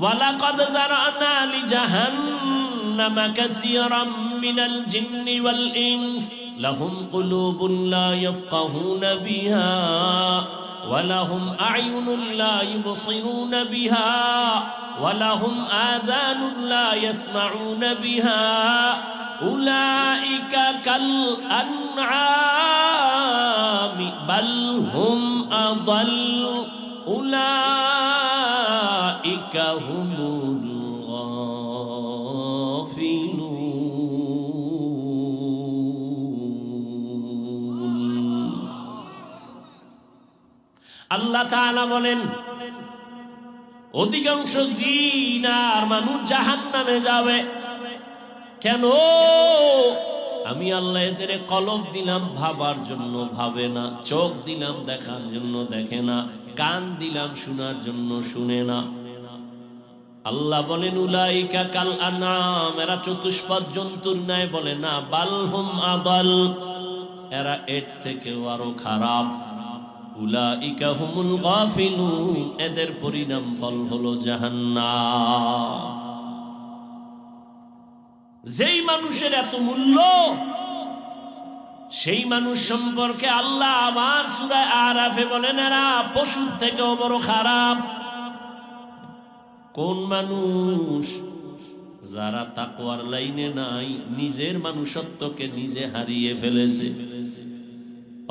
ওয়ালাকাদ যারানা লিজাহান্নামা কাসীরাম মিনাল জিন্নি ওয়াল ইনস লাহুম কুলুবুন লা ইয়াফকাহুনা বিহা ওয়া লাহুম আ'য়ুনুন লা ইবসিরুনা বিহা ওয়া লাহুম আযানুন লা ইয়াসমাউনা বিহা উলাইকা কাল আনআমি বাল হুম আদাল উলাইকা হুমুল গাফিলুন। আল্লাহ তাআলা বলেন, অধিকাংশ জিন আর মানুষ জাহান্নামে যাবে। কেন? আমি আল্লাহ এদের কলব দিলাম ভাবার জন্য ভাবে না, চোখ দিলাম দেখার জন্য দেখে না, কান দিলাম শোনার জন্য শুনে না। আল্লাহ বলেন উলাইকা কাল আনআম, এরা চতুষ্পদ জন্তুর ন্যায়। বলে না, বালহুম আদাল, এরা এর থেকেও আরো খারাপ। উলাইকা হুমুল গাফিলুন, এদের পরিণাম ফল হলো জাহান্নাম। যেই মানুষের এত মূল্য, সেই মানুষ সম্পর্কে আল্লাহ আমার সূরা আরাফে বলেন এরা পশুর থেকেও বড় খারাপ। কোন মানুষ? যারা তাকওয়ার লাইনে নাই, নিজের মানুষত্বকে নিজে হারিয়ে ফেলেছে।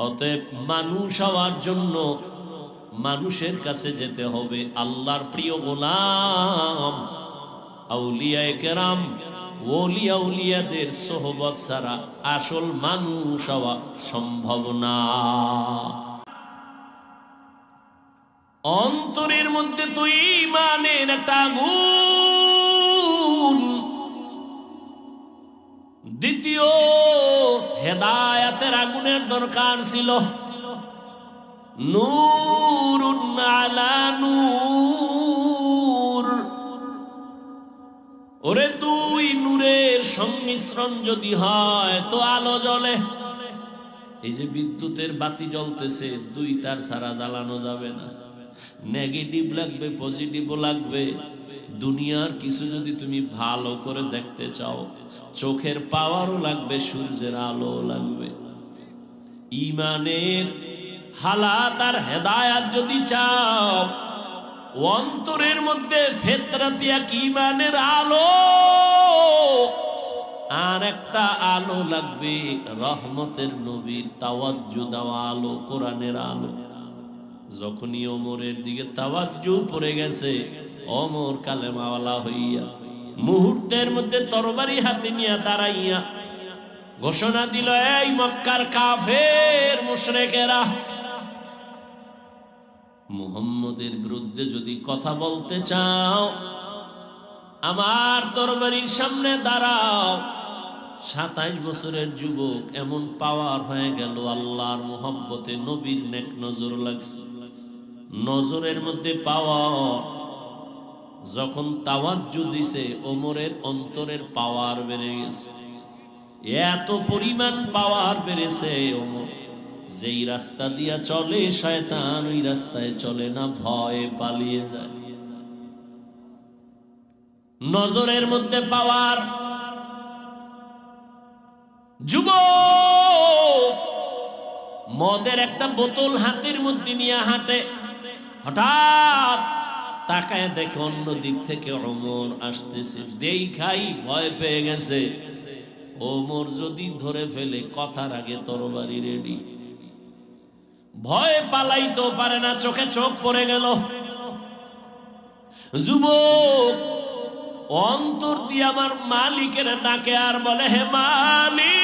অতএব মানুষ হওয়ার জন্য মানুষের কাছে যেতে হবে। আল্লাহর প্রিয় গোলাম আউলিয়ায়ে কেরাম, ওলিয়া উলিয়াদের সোহবত ছাড়া আসল মানুষ হওয়া সম্ভব না। অন্তরের মধ্যে তুই ঈমানের একটা আগুন। দ্বিতীয়, হেদায়েতের আগুনের দরকার ছিল। নূরুন আলা নূর। ওরে দুই নূরের সংমিশ্রণ যদি হয় তো আলো জ্বলে। এই যে বিদ্যুতের বাতি জ্বলতেছে, দুই তার ছাড়া জ্বালানো যাবে না। নেগেটিভ লাগবে, পজিটিভও লাগবে। দুনিয়ার কিছু যদি তুমি ভালো করে দেখতে চাও, চোখের পাওয়ারও লাগবে, সূর্যের আলো লাগবে। ঈমানের হালাত আর হেদায়াত যদি চাও, অন্তরের মধ্যে ফিতরাতি এক ঈমানের আলো, আর একটা আলো লাগবে রহমতের নবীর তাওয়াজ্জু দেওয়া আলো, কোরআনের আলো। যখনই ওমরের দিকে তাওয়াজ্জু পড়ে গেছে, ওমর কালেমাওয়ালা হইয়া মুহূর্তের মধ্যে তরবারি হাতে নিয়ে দাঁড়াইয়া ঘোষণা দিল, এই মক্কার কাফের মুশরিকেরা, মুহাম্মদের বিরুদ্ধে যদি কথা বলতে চাও, আমার তরবারির সামনে দাঁড়াও। 27 বছরের যুবক, এমন পাওয়ার হয়ে গেল। আল্লাহর মুহাব্বতে নবীর নেক নজর লাগছে, নজরের মধ্যে পাওয়ার। যখন তাওয়াজ্জু দিছে, ওমরের অন্তরের পাওয়ার বেড়ে গেছে। এত পরিমাণ পাওয়ার বেড়েছে, ওমর যেই রাস্তা দিয়া চলে শয়তান ওই রাস্তায় চলে না, ভয়ে পালিয়ে যায়। নজরের মধ্যে পাওয়ার। যুবক মদের একটা বোতল হাতের মধ্যে নিয়ে হাঁটে, হঠাৎ তাকায় দেখে অন্য দিক থেকে ওমর আসতেছে। দেখাই ভয় পেয়ে গেছে, ওমর যদি ধরে ফেলে কথার আগে তরবারি রেডি। ভয় পালাইতেও পারে না, চোখে চোখ পড়ে গেল। যুবক অন্তর দিয়ে আমার মালিকের ডাকে আর বলে, হে মালিক,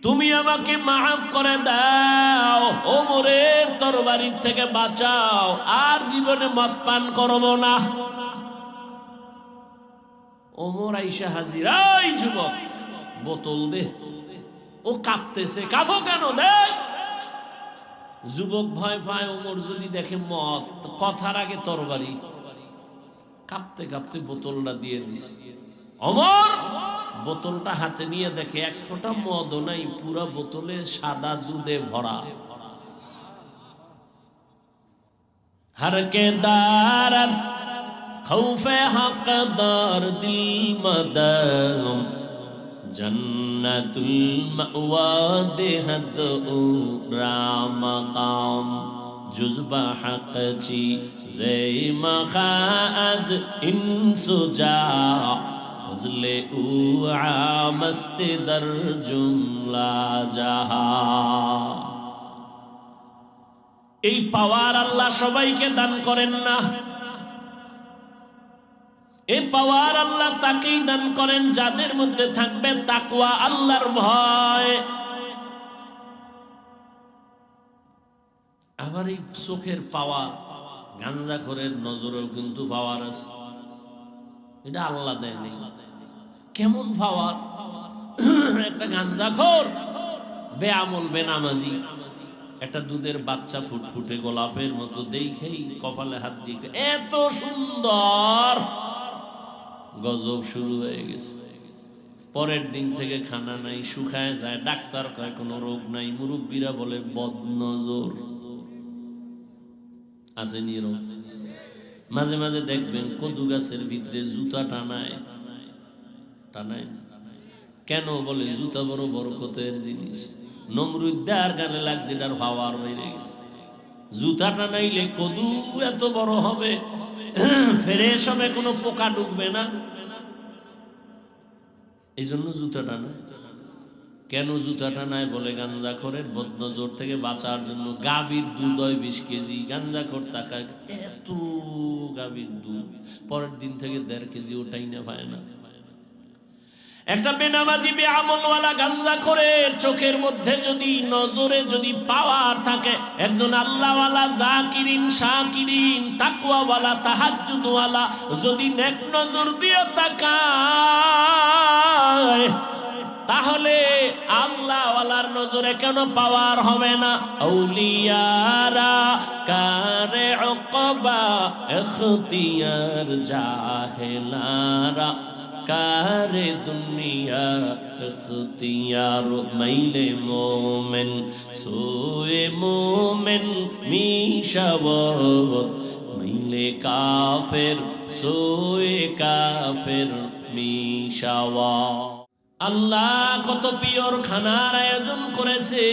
তুমি আমাকে মাফ করে দাও। ওমরের তরবারির থেকে বাঁচাও, আর জীবনে মদ পান করব না। ওমর আইসা হাজির, এই যুবক বোতল দে। ও কাঁপতেছে, কাঁপো কেন, দে। যুবক ভয় পায়, ওমর যদি দেখে মদ, কথার আগে তরবারি, কাঁপতে কাঁপতে বোতলটা দিয়ে দিছে। ওমর বোতলটা হাতে নিয়ে দেখে এক ফোঁটা মদও নাই, পুরা বোতলে সাদা দুধে ভরা। হরকে দারত খৌফে হকদার দিল মদম, জন্নতুল মাওয়া দেহদ রামকাম, জুজবা হক চি জে মখাজ ইনসুজা, ফজলে উ আমস্ত দর জুমলা জাহা। এই পাওয়ার আল্লাহ সবাইকে দান করেন না। এই পাওয়ার আল্লাহ তাকেই দান করেন যাদের মধ্যে থাকবে তাকওয়া, আল্লাহর ভয়। আবার এই চোখের পাওয়ার, গাঞ্জাখোরের নজরেও কিন্তু পাওয়ার আছে, এটা আল্লাহ দেয় নাই। কেমন পাওয়ার? একটা গাঞ্জাখোর বেআমল বেনামাজি একটা দুধের বাচ্চা ফুটফুটে গোলাপের মতো দেখেই কপালে হাত দিয়ে, এত সুন্দর, গজব শুরু হয়ে গেছে। পরের দিন থেকে খানা নাই, শুকায় যায়। ডাক্তার কয় কোনো রোগ নাই, মুরব্বীরা বলে বদনজর আছে নিরোগ। মাঝে মাঝে দেখবেন কদু গাছের ভিতরে জুতা টানায় টানায়। কেন বলে? জুতা বড় বরকতের জিনিস। নমরুদ্দার গানে লাগছে, তার পাওয়ার বেড়ে গেছে। জুতা টানাইলে কদু এত বড় হবে, ফ্রেশ হবে, কোনো পোকা ঢুকবে না, এই জন্য জুতা টানায়। কেন জুতা টানায়? বলে গাঞ্জাখোরের বদনজর থেকে বাঁচার জন্য। গাভীর দুধ হয় 20 কেজি, গাঞ্জাখোর তাকায় এত গাভীর দুধ, পরের দিন থেকে 1.5 কেজি ওটাই না পায় না। একটা বেনামাজি বেআমলওয়ালা গাঞ্জাখোরের চোখের মধ্যে যদি, নজরে যদি পাওয়ার থাকে, একজন আল্লাহওয়ালা জাকিরিন শাকিরিন তাকওয়াওয়ালা তাহাজ্জুদওয়ালা যদি নেক নজর দিয়ে তাকায়, তাহলে আল্লাহওয়ালার নজরে কেন পাওয়ার হবে না? আউলিয়ারা কারে উকবা ইখতিয়ার, জাহেলারা কারে দুনিয়া ইখতিয়ার। মাইলে মোমেন সোয়ে মোমেন মিশাওয়াত, মাইলে কাফের সোয়ে কাফের মিশাওয়াত। আল্লাহ কত পিওর খানার আয়োজন করেছে,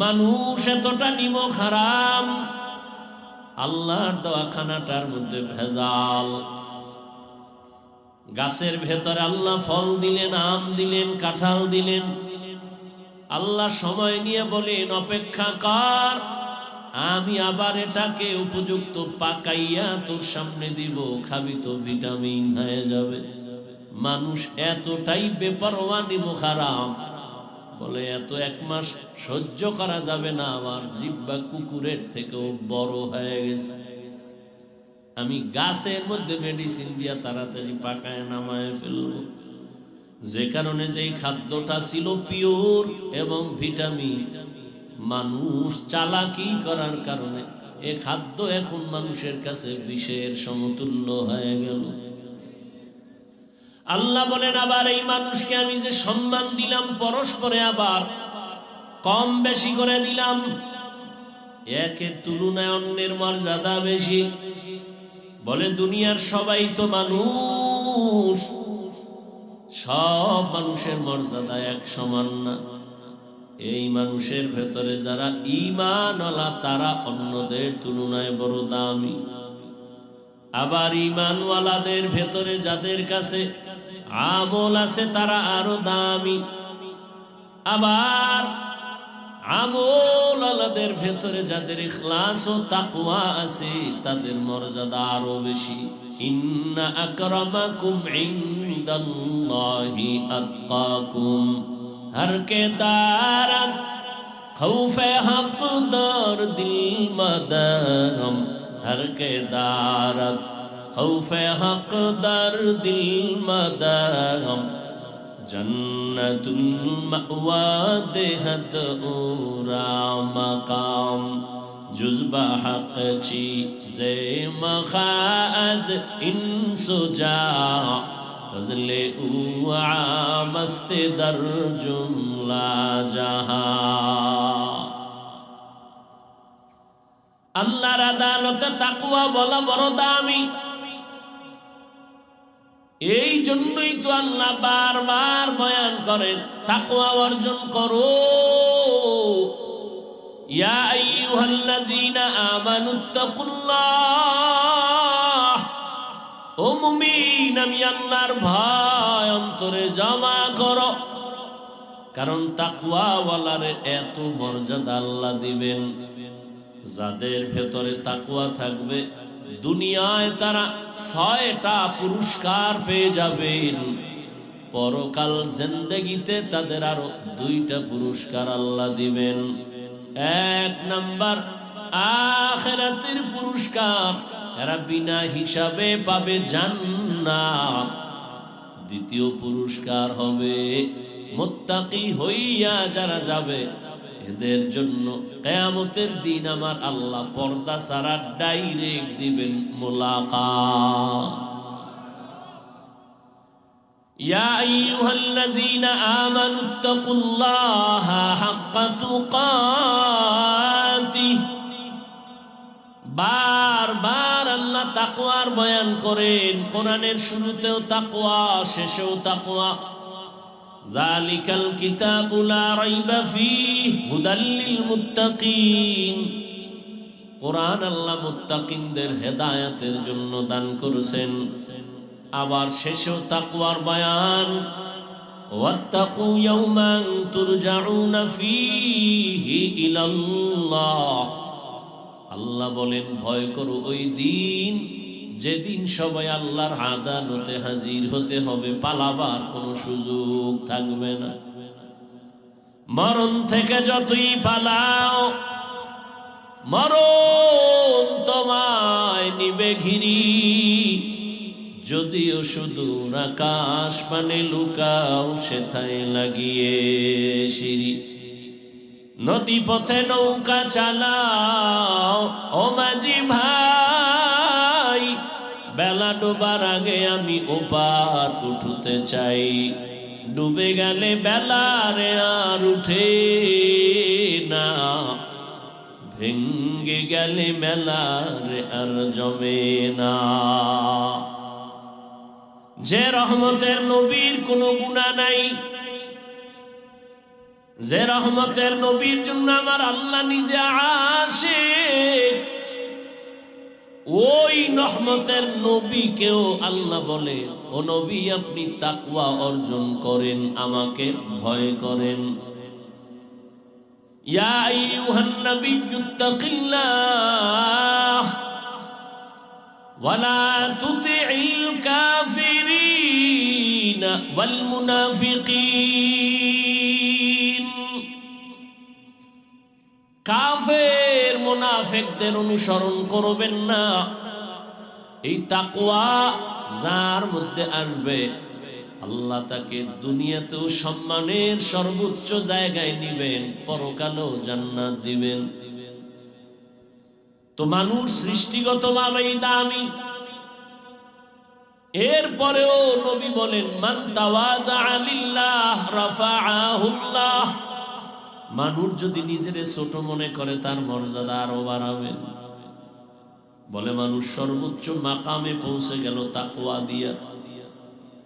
মানুষ এতটা নিমক হারাম। আল্লাহর দেওয়া খানাটার মধ্যে ভেজাল। গাছের ভেতরে আল্লাহ ফল দিলেন, আম দিলেন, কাঁঠাল দিলেন। আল্লাহ সময় নিয়ে বলেন অপেক্ষা কর, আমি আবার এটাকে উপযুক্ত পাকাইয়া তোর সামনে দিব, খাবি তো ভিটামিন হয়ে যাবে। মানুষ এতটাই বেপরোয়া নিমক হারাম, বলে এত 1 মাস সহ্য করা যাবে না, আমার জিহ্বা কুকুরের থেকেও বড় হয়ে গেছে। আমি গাছের মধ্যে মেডিসিন দিয়া তাড়াতাড়ি পাকায় নামায় ফেলবো। যে কারণে যেই খাদ্যটা ছিল পিওর এবং ভিটামিন, মানুষ চালাকি করার কারণে এ খাদ্য এখন মানুষের কাছে বিষের সমতুল্য হয়ে গেল। আল্লাহ বলেন আবার এই মানুষকে আমি যে সম্মান দিলাম, পরস্পরে আবার কম বেশি করে দিলাম। একের তুলনায় অন্যের মর্যাদা বেশি। বলে দুনিয়ার সবাই তো মানুষ, সব মানুষের মর্যাদা এক সমান না। এই মানুষের ভেতরে যারা ঈমানওয়ালা, তারা অন্যদের তুলনায় বড় দামি। আবার ঈমানওয়ালাদের ভেতরে যাদের কাছে আমল আছে, তারা আরো দামি। আবার আমলওয়ালাদের ভেতরে যাদের ইখলাস ও তাকওয়া আছে, তাদের মর্যাদা আরো বেশি। ইন্না আকরামাকুম ইনদাল্লাহি আতকাকুম। হর কে দারাত खौफ हक दर दिल मदम हर के दारत खौफ हक दर दिल मदम जन्नतुल मअवा देहत उरा मकाम जुज़्बा हक चीज़े मखाज़ इंसुजा फज़ले उआ मस्त दर जुमला जहां আল্লাহর আদালতে তাকওয়া বলা বড় দামি। এই জন্যই তো আল্লাহ বারবার বয়ান করেন তাকওয়া অর্জন করো। ইয়া আইয়ুহাল্লাযীনা আমানুত্তাকুল্লাহ, ও মুমিন আমি আল্লাহর ভয় অন্তরে জমা করো। কারণ তাকওয়াওয়ালারে এত মর্যাদা আল্লাহ দিবেন, যাদের ভেতরে তাকওয়া থাকবে দুনিয়ায় তারা 6টা পুরস্কার পেয়ে যাবেন, পরকাল জিন্দেগিতে তাদের আরো 2টা পুরস্কার আল্লাহ দিবেন। 1 নাম্বার আখিরাতের পুরস্কার, এরা বিনা হিসাবে পাবে জান্নাত। দ্বিতীয় পুরস্কার হবে মুত্তাকি হইয়া যারা যাবে এদের জন্য কিয়ামতের দিন আমার আল্লাহ পর্দা ছাড়া ডাইরেক্ট দিবেন মুলাকাত। ইয়া আইয়ুহাল্লাযীনা আমানুত্তাকুল্লাহা হাক্কা তুকাতিহ, বারবার আল্লাহ তাকওয়ার বয়ান করেন। কোরআনের শুরুতেও তাকওয়া, শেষেও তাকওয়া। যালিকাল কিতাবু লা রাইবা ফীহি হুদাল লিল মুত্তাকিন। কোরআন আল্লাহ মুত্তাকিনদের হেদায়েতের জন্য দান করেছেন। আবার শেষেও তাকওয়ার বয়ান, ওয়াত্তাকু ইয়াওমান তুরজাউনা ফীহি ইলাল্লাহ। আল্লাহ বলেন ভয় করো ওই দিন যেদিন সবাই আল্লাহর আদালতে হাজির হতে হবে, পালাবার কোনো সুযোগ থাকবে না। মরণ থেকে যতই পালাও মরণ তোমায় নিবে ঘিরি, যদিও সুদূর আকাশ পানে লুকাও সেথায় লাগিয়ে সিঁড়ি। নদী পথে নৌকা চালাও ও মাঝি ভাই, বেলা ডোবার আগে আমি ওপার উঠতে চাই। ডুবে গেলে বেলারে আর উঠে না, ভেঙ্গে গেলে মেলারে আর জমে না। যে রহমতের নবীর কোনো গুনাহ নাই, যে রহমতের নবীর জন্য আমার আল্লাহ নিজে আশিক, ওই রহমতের নবীকেও আল্লাহ বলে ও নবী আপনি তাকওয়া অর্জন করেন, আমাকে ভয় করেন। ইয়া আইয়ুহান নাবিয়্যুত্তাকিল্লাহ ওয়ালা তুতিইল কাফিরিনা ওয়াল মুনাফিকিন। কাফের মুনাফিকদের অনুসরণ করবেন না। এই তাকওয়া যার মধ্যে আসবে আল্লাহ তাকে দুনিয়াতেও সম্মানের সর্বোচ্চ জায়গায় নিবেন, পরকালেও জান্নাত দিবেন। তো মানুষ সৃষ্টিগতভাবেই দামি, এরপরেও নবী বলেন মান তাওয়াজা লিল্লাহ রাফাআহুল্লাহ। মানুষ যদি নিজের ছোট মনে করে তার মর্যাদা আরো বাড়াবেন। বলে মানুষ সর্বোচ্চ মাকামে পৌঁছে গেল তাকওয়া দিয়া,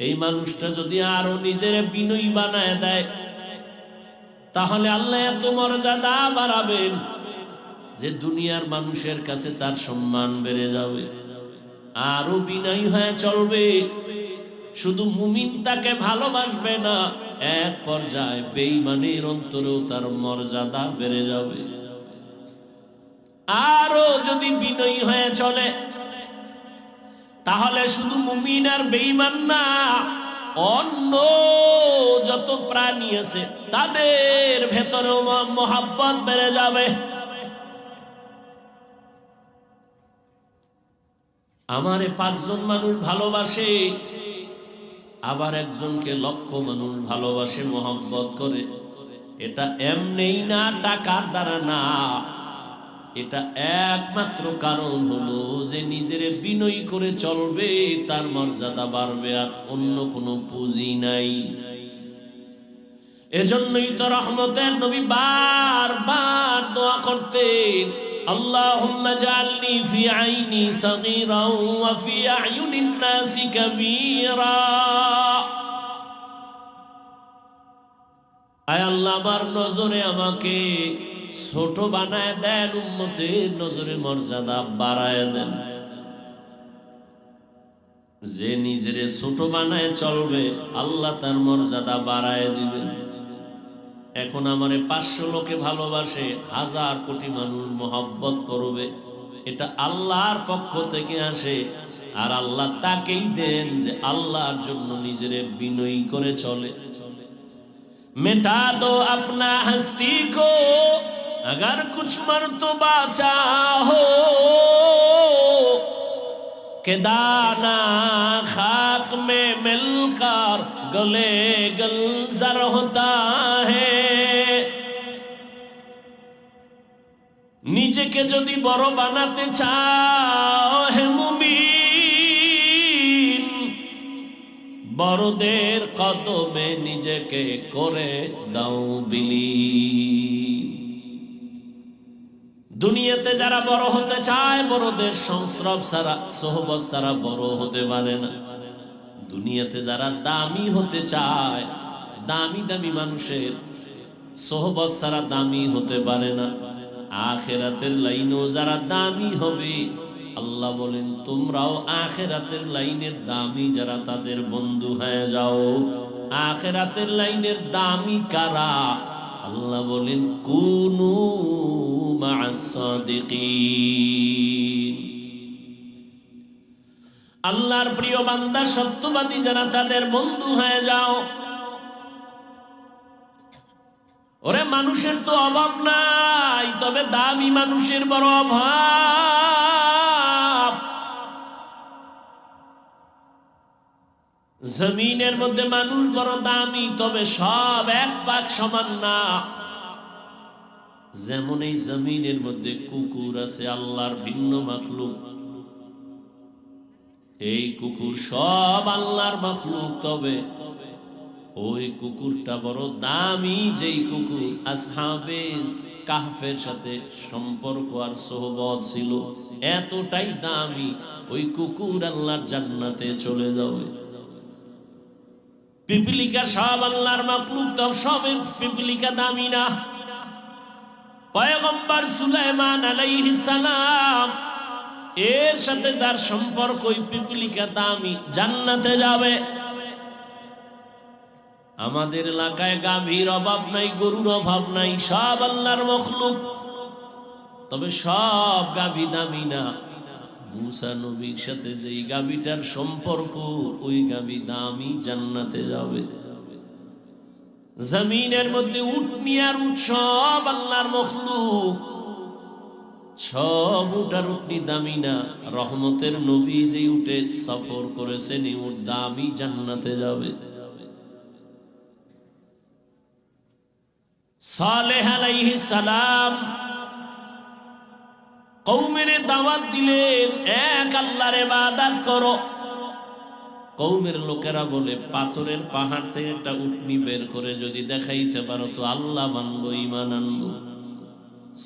এই মানুষটা যদি আরো নিজের বিনয়ী বানায় দেয় তাহলে আল্লাহ এত মর্যাদা বাড়াবেন যে দুনিয়ার মানুষের কাছে তার সম্মান বেড়ে যাবে, আরো বিনয়ী হয়ে চলবে। শুধু মুমিন তাকে ভালোবাসবে না, এক পর্যায়ে বেঈমানের অন্তরেও তার মর্যাদা বেড়ে যাবে। আরো যদি বিনয়ী হয়ে চলে তাহলে শুধু মুমিন আর বেঈমান না, অন্য যত প্রাণী আছে তাদের ভেতরেও মহব্বত বেড়ে যাবে। আমারে 5 জন মানুষ ভালোবাসে, আবার একজনকে লক্ষ মানুষ ভালোবাসে, মহব্বত করে। এটা এমনি না, টাকার দ্বারা না। এটা একমাত্র কারণ হলো যে নিজের বিনয়ী করে চলবে, তার মর্যাদা বাড়বে, আর অন্য কোনো পুঁজি নাই। এজন্যই তো রহমতের নবী বারবার দোয়া করতেন, আল্লাহুম্মা জাআলনি ফি আইনি সগীরা ওয়া ফি আয়ুনিন নাসি কাবীরা। আয় আল্লাহ, আমার নজরে আমাকে ছোট বানায় দেন, উম্মতের নজরে মর্যাদা বাড়ায় দেন। যে নিজেরে ছোট বানায় চলবে, আল্লাহ তার মর্যাদা বাড়ায় দিবেন। এখন আমারে 500 লোকে ভালোবাসে, 1000 কোটি মানুষ মহব্বত করবে, এটা আল্লাহর পক্ষ থেকে আসে। আর আল্লাহ তাকেই দেন যে আল্লাহর জন্য নিজেরে বিনয়ী করে চলে। मिटा दो अपना हस्ती को अगर कुछ मर्तबा चाहो, के दाना खाक में मिलकर गले गलजर होता है। নিজেকে যদি বড় বানাতে চাও হে মুমিন, বড়দের কদমে নিজেকে করে দাও বিলীন। দুনিয়াতে যারা বড় হতে চায়, বড়দের সংস্রব ছাড়া, সোহবত ছাড়া বড় হতে পারে না। দুনিয়াতে যারা দামি হতে চায়, দামি দামি মানুষের সোহবত ছাড়া দামি হতে পারে না। আখিরাতের লাইনেও যারা দামি হবে, আল্লাহ বলেন তোমরাও আখিরাতের লাইনের দামি যারা, তাদের বন্ধু হয়ে যাও। আখিরাতের লাইনের দামি কারা? আল্লাহ বলেন কুনু মা'আস সাদিকিন। আল্লাহর প্রিয় বান্দা, সত্যবাদী যারা, তাদের বন্ধু হয়ে যাও। ওরে মানুষের তো অভাব নাই, তবে দামি মানুষের বড় অভাব। জমিনের মধ্যে মানুষ বড় দামি, তবে সব এক পাক সমান না। যেমন এই জমিনের মধ্যে কুকুর আছে, আল্লাহর ভিন্ন মাখলুক। এই কুকুর সব আল্লাহর মাখলুক, তবে ওই কুকুরটা বড় দামি। যেই কুকুর আসহাবে কাহফের সাথে সম্পর্ক আর সোহবত ছিল, এতটাই দামি, ওই কুকুর আল্লাহর জান্নাতে চলে যাবে। পিপিলিকা সব আল্লাহর মাখলুক, তবে সব পিপিলিকা দামি না। পয়গম্বর সুলাইমান আলাইহিস সালাম এর সাথে যার সম্পর্ক, ওই পিপিলিকা দামি, জান্নাতে যাবে। আমাদের এলাকায় গাভীর অভাব নাই, গরুর অভাব নাই, সব আল্লাহর মখলুক, তবে সব গাভী দামি না। মুসা নবীর সাথে যেই গাভীটার সম্পর্ক, ওই গাভী দামি, জান্নাতে যাবে। জমিনের মধ্যে উটনি আর উট সব আল্লাহর মখলুক, সব উট আর উটনি দামি না। রহমতের নবী যে উটে সফর করেছেন, এই উট দামি, জান্নাতে যাবে। সালেহ আলাইহিস সালাম কওমের দাওয়াত দিলেন, এক আল্লাহর ইবাদত করো। কওমের লোকেরা বলে, পাথরের পাহাড় থেকে একটা উটনি বের করে যদি দেখাইতে পারো তো আল্লাহ মানবো, ঈমান আনবো।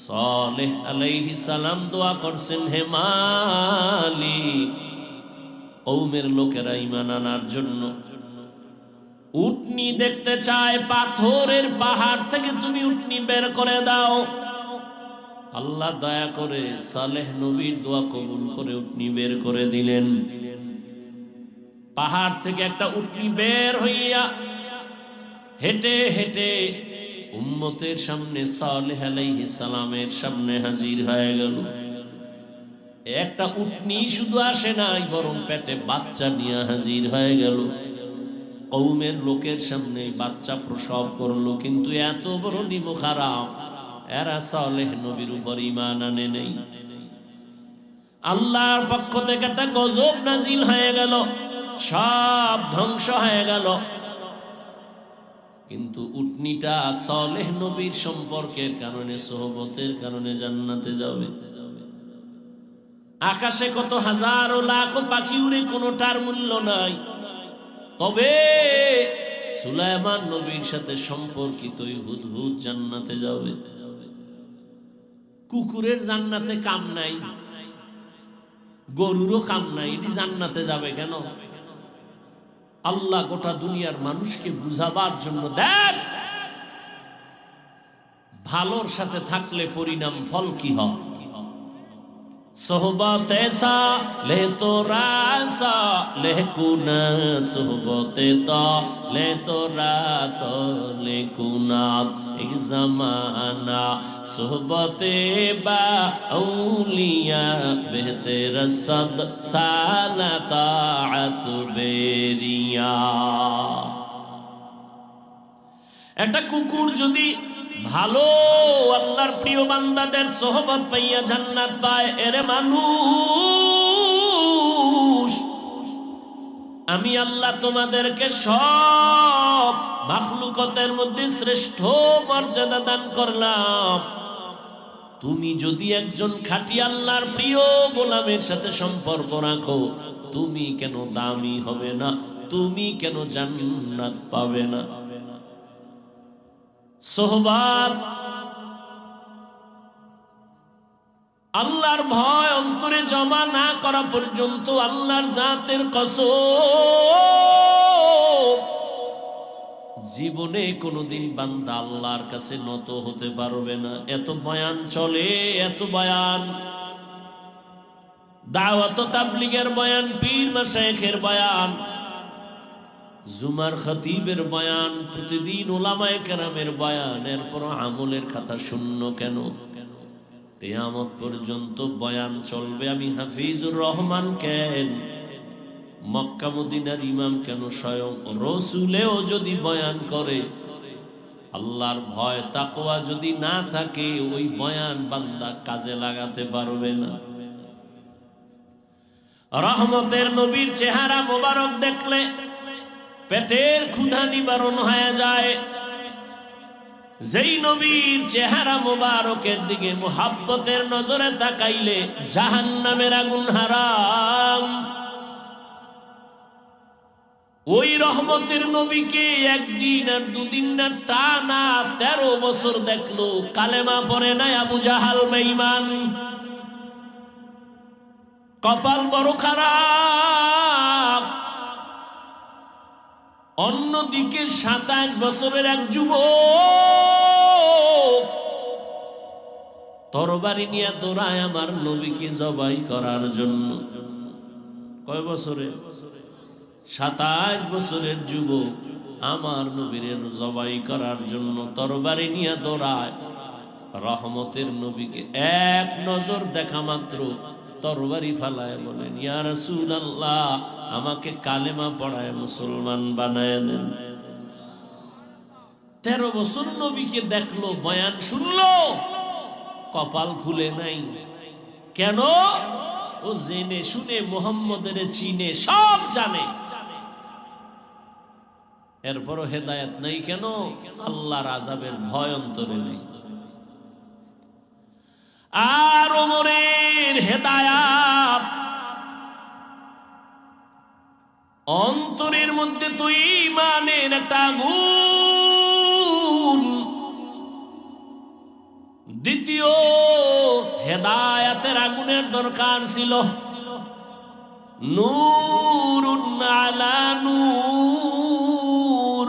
সালেহ আলাইহিস সালাম দোয়া করছেন, হে মালিক, কওমের লোকেরা ঈমান আনার জন্য উটনি দেখতে চায়, পাথরের পাহাড় থেকে তুমি উটনি বের করে দাও। আল্লাহ দয়া করে সালেহ নবীর দোয়া কবুল করে উটনি বের করে দিলেন। পাহাড় থেকে একটা উটনি বের হইয়া হেঁটে হেঁটে উম্মতের সামনে, সালেহ আলাইহিস সালামের সামনে হাজির হয়ে গেল। একটা উটনি শুধু আসে নাই, বরং পেটে বাচ্চা নিয়ে হাজির হয়ে গেল। কওমের লোকের সামনে বাচ্চা প্রসব করলো, কিন্তু এত বড় নিমখ হারাম, এরা সালেহ নবীর উপর ঈমান আনে নেই। আল্লাহর পক্ষ থেকে একটা গজব নাজিল হয়ে গেল, সব ধ্বংস হয়ে গেল। কিন্তু উটনিটা সালেহ নবীর সম্পর্কের কারণে, সোহবতের কারণে জান্নাতে যাবে। আকাশে কত হাজারো লাখো পাখি উড়ে, কোনোটার মূল্য নাই, তবে সুলাইমান নবীর সাথে সম্পর্কিত ওই হুদহুদ জান্নাতে যাবে। কুকুরের জান্নাতে কাম নাই, গরুরও কাম নাই, এটি জান্নাতে যাবে কেন? আল্লাহ গোটা দুনিয়ার মানুষকে বুঝাবার জন্য, দেখ ভালোর সাথে থাকলে পরিণাম ফল কি হয়। সোহবতে সালে তোরা সালে কুনাত, সোহবতে তালে তোরা তালে কুনাত। এক জামানা সোহবতে বা আউলিয়া বেহতের সদ সালাতাত বেরিয়া। একটা কুকুর যদি ভালো আল্লাহর প্রিয় বান্দাদের সোহবত পাইয়া জান্নাত পায়, এরে মানুষ, আমি আল্লাহ তোমাদেরকে সব মাখলুকতের মধ্যে শ্রেষ্ঠ মর্যাদা দান করলাম। তুমি যদি একজন খাঁটি আল্লাহর প্রিয় গোলামের সাথে সম্পর্ক রাখো, তুমি কেন দামি হবে না? তুমি কেন জান্নাত পাবে না? সোহবত, আল্লাহর ভয় অন্তরে জমা না করা পর্যন্ত আল্লাহর জাতের কসম, জীবনে কোনোদিন বান্দা আল্লাহর কাছে নত হতে পারবে না। এত বয়ান চলে, এত বয়ান, দাওয়াত তাবলীগের বয়ান, পীর মাশায়েখের বয়ান, জুমার খতিবের বয়ান, প্রতিদিন উলামায়ে কেরামের বয়ান, এরপর আমলের খাতা শূন্য কেন? কিয়ামত পর্যন্ত বয়ান চলবে। আমি হাফিজুর রহমান কেন, মক্কা মদিনার ইমাম কেন, স্বয়ং রসুলেও যদি বয়ান করে, আল্লাহর ভয় তাকওয়া যদি না থাকে, ওই বয়ান বান্দা কাজে লাগাতে পারবে না। রহমতের নবীর চেহারা মোবারক দেখলে পেটের ক্ষুধা নিবারণ হয়ে যায়। যেই নবীর চেহারা মোবারকের দিকে মুহাব্বতের নজরে তাকাইলে জাহান্নামের আগুন হারাম। ওই রহমতের নবীকে একদিন আর দুদিন না, টানা 13 বছর দেখলো, কালেমা পড়ে নাই আবু জাহাল বেঈমান। কপাল বড় খারাপ। অন্যদিকে 27 বছরের এক যুবক তরবারি নিয়ে দৌড়ায় আমার নবীকে জবাই করার জন্য। কয় বছরে? 27 বছরের যুবক আমার নবীর জবাই করার জন্য তরবারি নিয়ে দৌড়ায়। রহমতের নবীকে এক নজর দেখা মাত্র তরবারি ফালায় বলেন, ইয়া রাসূলুল্লাহ, আমাকে কালেমা পড়ায় মুসলমান বানায় দেন। 13 বছর নবীকে দেখলো, বয়ান শুনলো, কপাল খুলে নাই। কেন? ও জেনে শুনে মুহাম্মদের চিনে, সব জানে, এরপরও হেদায়েত নাই কেন? আল্লাহর আযাবের ভয় অন্তরে নেই। আর ওমরের হেদায়াত অন্তরের মধ্যে তো ঈমানের একটা আগুন। দ্বিতীয় হেদায়াতের আগুনের দরকার ছিল, নূরুন আলা নূর।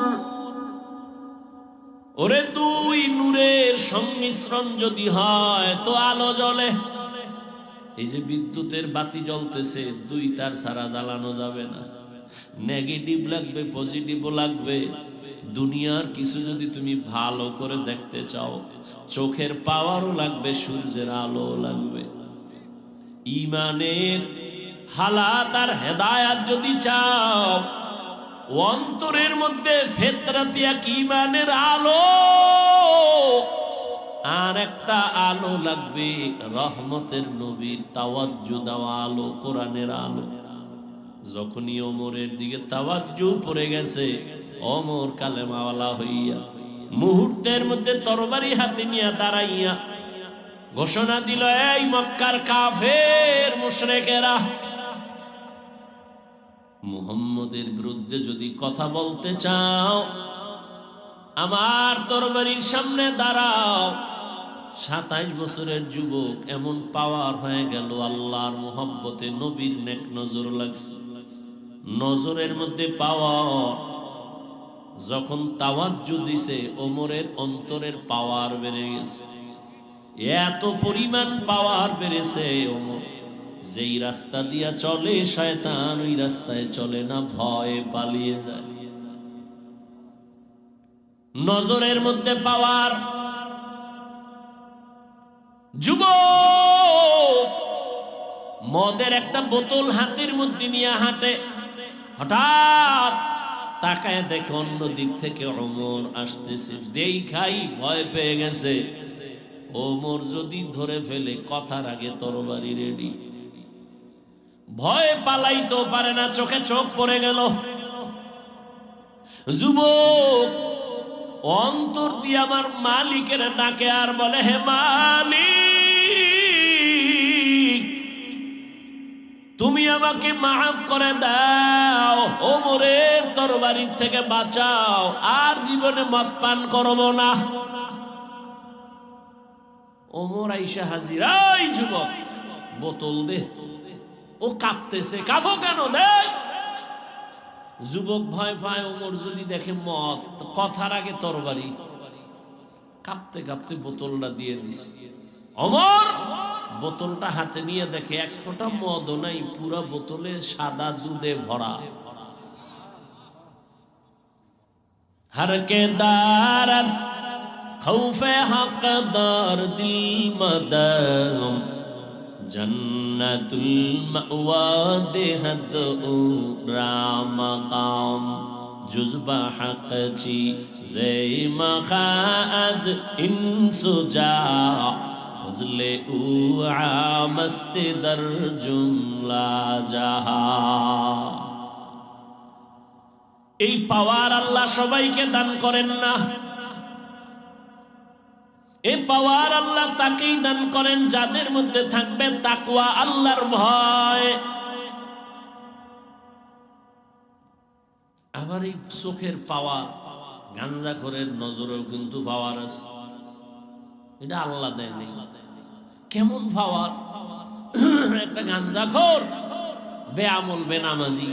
ওরে দুই নূরের সংমিশ্রণ যদি হয় তো আলো জ্বলে। এই যে বিদ্যুতের বাতি জ্বলতেছে, দুই তার ছাড়া জ্বালানো যাবে না। নেগেটিভ লাগবে, পজিটিভও লাগবে। দুনিয়ার কিছু যদি তুমি ভালো করে দেখতে চাও, চোখের পাওয়ারও লাগবে, সূর্যের আলো লাগবে। ঈমানের হালাত আর হেদায়াত যদি চাও, অন্তরের মধ্যে ফিতরাতিয়া ঈমানের আলো, আর একটা আলো লাগবে রহমতের নবীর তাওয়াজ্জু দেওয়া আলো, কোরআনের আলো। যখনই ওমরের দিকে তাওয়াজ্জু পড়ে গেছে, ওমর কালেমাওয়ালা হইয়া মুহূর্তের মধ্যে তরবারি হাতে নিয়ে দাঁড়াইয়া ঘোষণা দিল, এই মক্কার কাফের মুশরিকেরা, মুহাম্মদের বিরুদ্ধে যদি কথা বলতে চাও আমার তরবারির সামনে দাঁড়াও। 27 বছরের যুবক, এমন পাওয়ার হয়ে গেল, আল্লাহর মুহাব্বতে নবীর নেক নজর লাগছে, নজরের মধ্যে পাওয়ার। যখন তাওয়াজ্জু দিছে, ওমরের অন্তরের পাওয়ার বেড়ে গেছে, এত পরিমাণ পাওয়ার বেড়েছে। ওমর যেই রাস্তা দিয়া চলে শয়তান ওই রাস্তায় চলে না, ভয়ে পালিয়ে যায়। নজরের মধ্যে পাওয়ার। যুবক মদের একটা বোতল হাতের মধ্যে নিয়ে হাঁটে, হঠাৎ তাকায় দেখে অন্য দিক থেকে ওমর আসতেছে, দেখাই ভয় পেয়ে গেছে। ওমর যদি ধরে ফেলে, কথার আগে তরবারি রেডি, ভয়ে পালাইতেও পারে না, চোখে চোখ পড়ে গেল। যুবক অন্তর দিয়ে আমার মালিকের ডাকে আর বলে, হে মালিক, তুমি আমাকে মাফ করে দাও, ওমরের তরবারি থেকে বাঁচাও, আর জীবনে মদ পান করব না। ওমর আইসা হাজির, এই যুবক বোতল দে। ও কাঁপতেছে, কাঁপো কেন, দে। যুবক ভয় পায়, ওমর যদি দেখে মদ, কথার আগে তরবারি, কাঁপতে কাঁপতে বোতলটা দিয়ে দিছে। ওমর বোতলটা হাতে নিয়ে দেখে এক ফোঁটা মদও নাই, পুরা বোতলে সাদা দুধে ভরা। হরকে দারদ খৌফে হকদার দিল মদম, জন্নতুল মাওয়া দেহদ রাম কাম, জুজবা হক চি জে মখাজ ইনসুজা, ফজলে উ আমস্ত দর জুমলা জাহা। এই পাওয়ার আল্লাহ সবাইকে দান করেন না, এই পাওয়ার আল্লাহ তাকেই দান করেন যাদের মধ্যে থাকবে তাকওয়া, আল্লাহর ভয়। আবার এই চোখের পাওয়ার, গাঞ্জাখোরের নজরেও কিন্তু পাওয়ার আছে, এটা আল্লাহ দেয় নাই। কেমন পাওয়ার? একটা গাঞ্জাখোর, বেআমল বেনামাজি,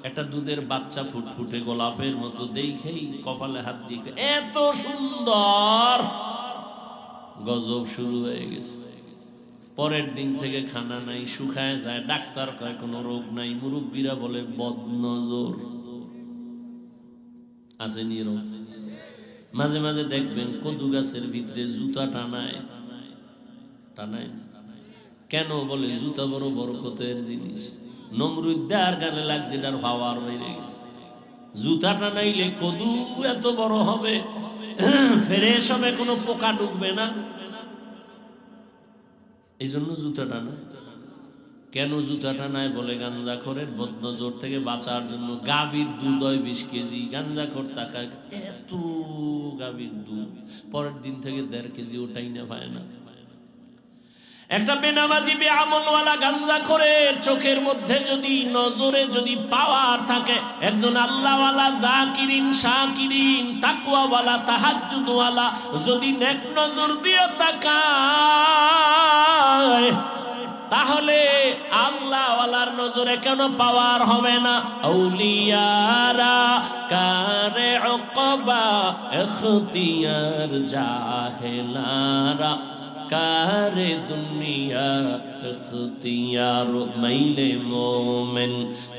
একটা দুধের বাচ্চা ফুটফুটে গোলাপের মতো দেখেই কপালে হাত দিয়ে, এত সুন্দর, গজব শুরু হয়ে গেছে। পরের দিন থেকে খানা নাই, শুকায় যায়, ডাক্তার কয় কোনো রোগ নাই, মুরব্বীরা বলে বদনজর আছে নিরোগ। মাঝে মাঝে দেখবেন কদু গাছের ভিতরে জুতা টানায়, টানায় কেন? বলে জুতা বড় বরকতের জিনিস। নমরুদ্দার গানে লাগছে, তার পাওয়ার বেড়ে গেছে। জুতা টানাইলে কদু এত বড় হবে, ফ্রেশ হবে, কোনো পোকা ঢুকবে না, এই জন্য জুতা টানায়। কেন জুতা টানায়? বলে গাঞ্জাখোরের বদনজর থেকে বাঁচার জন্য। গাভীর দুধ হয় 20 কেজি, গাঞ্জাখোর টাকা এত গাভীর দুধ, পরের দিন থেকে 1.5 কেজি ওটাই না পায় না। একটা বেনামাজি বেআমলওয়ালা গাঞ্জাখোরের চোখের মধ্যে যদি, নজরে যদি পাওয়ার থাকে, একজন আল্লাহওয়ালা জাকিরিন শাকিরিন তাকওয়াওয়ালা তাহাজ্জুদওয়ালা যদি নেক নজর দিয়ে তাকায়, তাহলে আল্লাহওয়ালার নজরে কেন পাওয়ার হবে না? আউলিয়ারা কারে উকবা ইখতিয়ার, জাহেলারা কারে দুনিয়া ইখতিয়ার। মাইলে মোমেন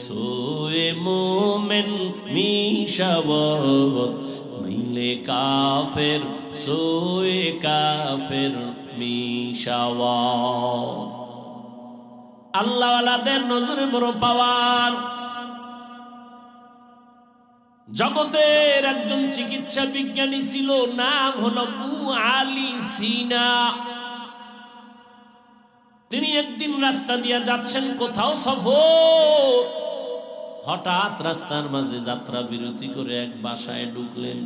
সোয়ে মোমেন মিশাওয়াত, মাইলে কাফের সোয়ে কাফের মিশাওয়াত। আল্লাহওয়ালাদের নজরে বড় পাওয়ার। জগতের একজন চিকিৎসা বিজ্ঞানী ছিল, নাম হলো আবু আলী সিনা। তিনি একদিন রাস্তা দিয়ে যাচ্ছেন, কোথাও সফর, হঠাৎ রাস্তার মাঝে যাত্রা বিরতি করে এক বাসায় ঢুকলেন।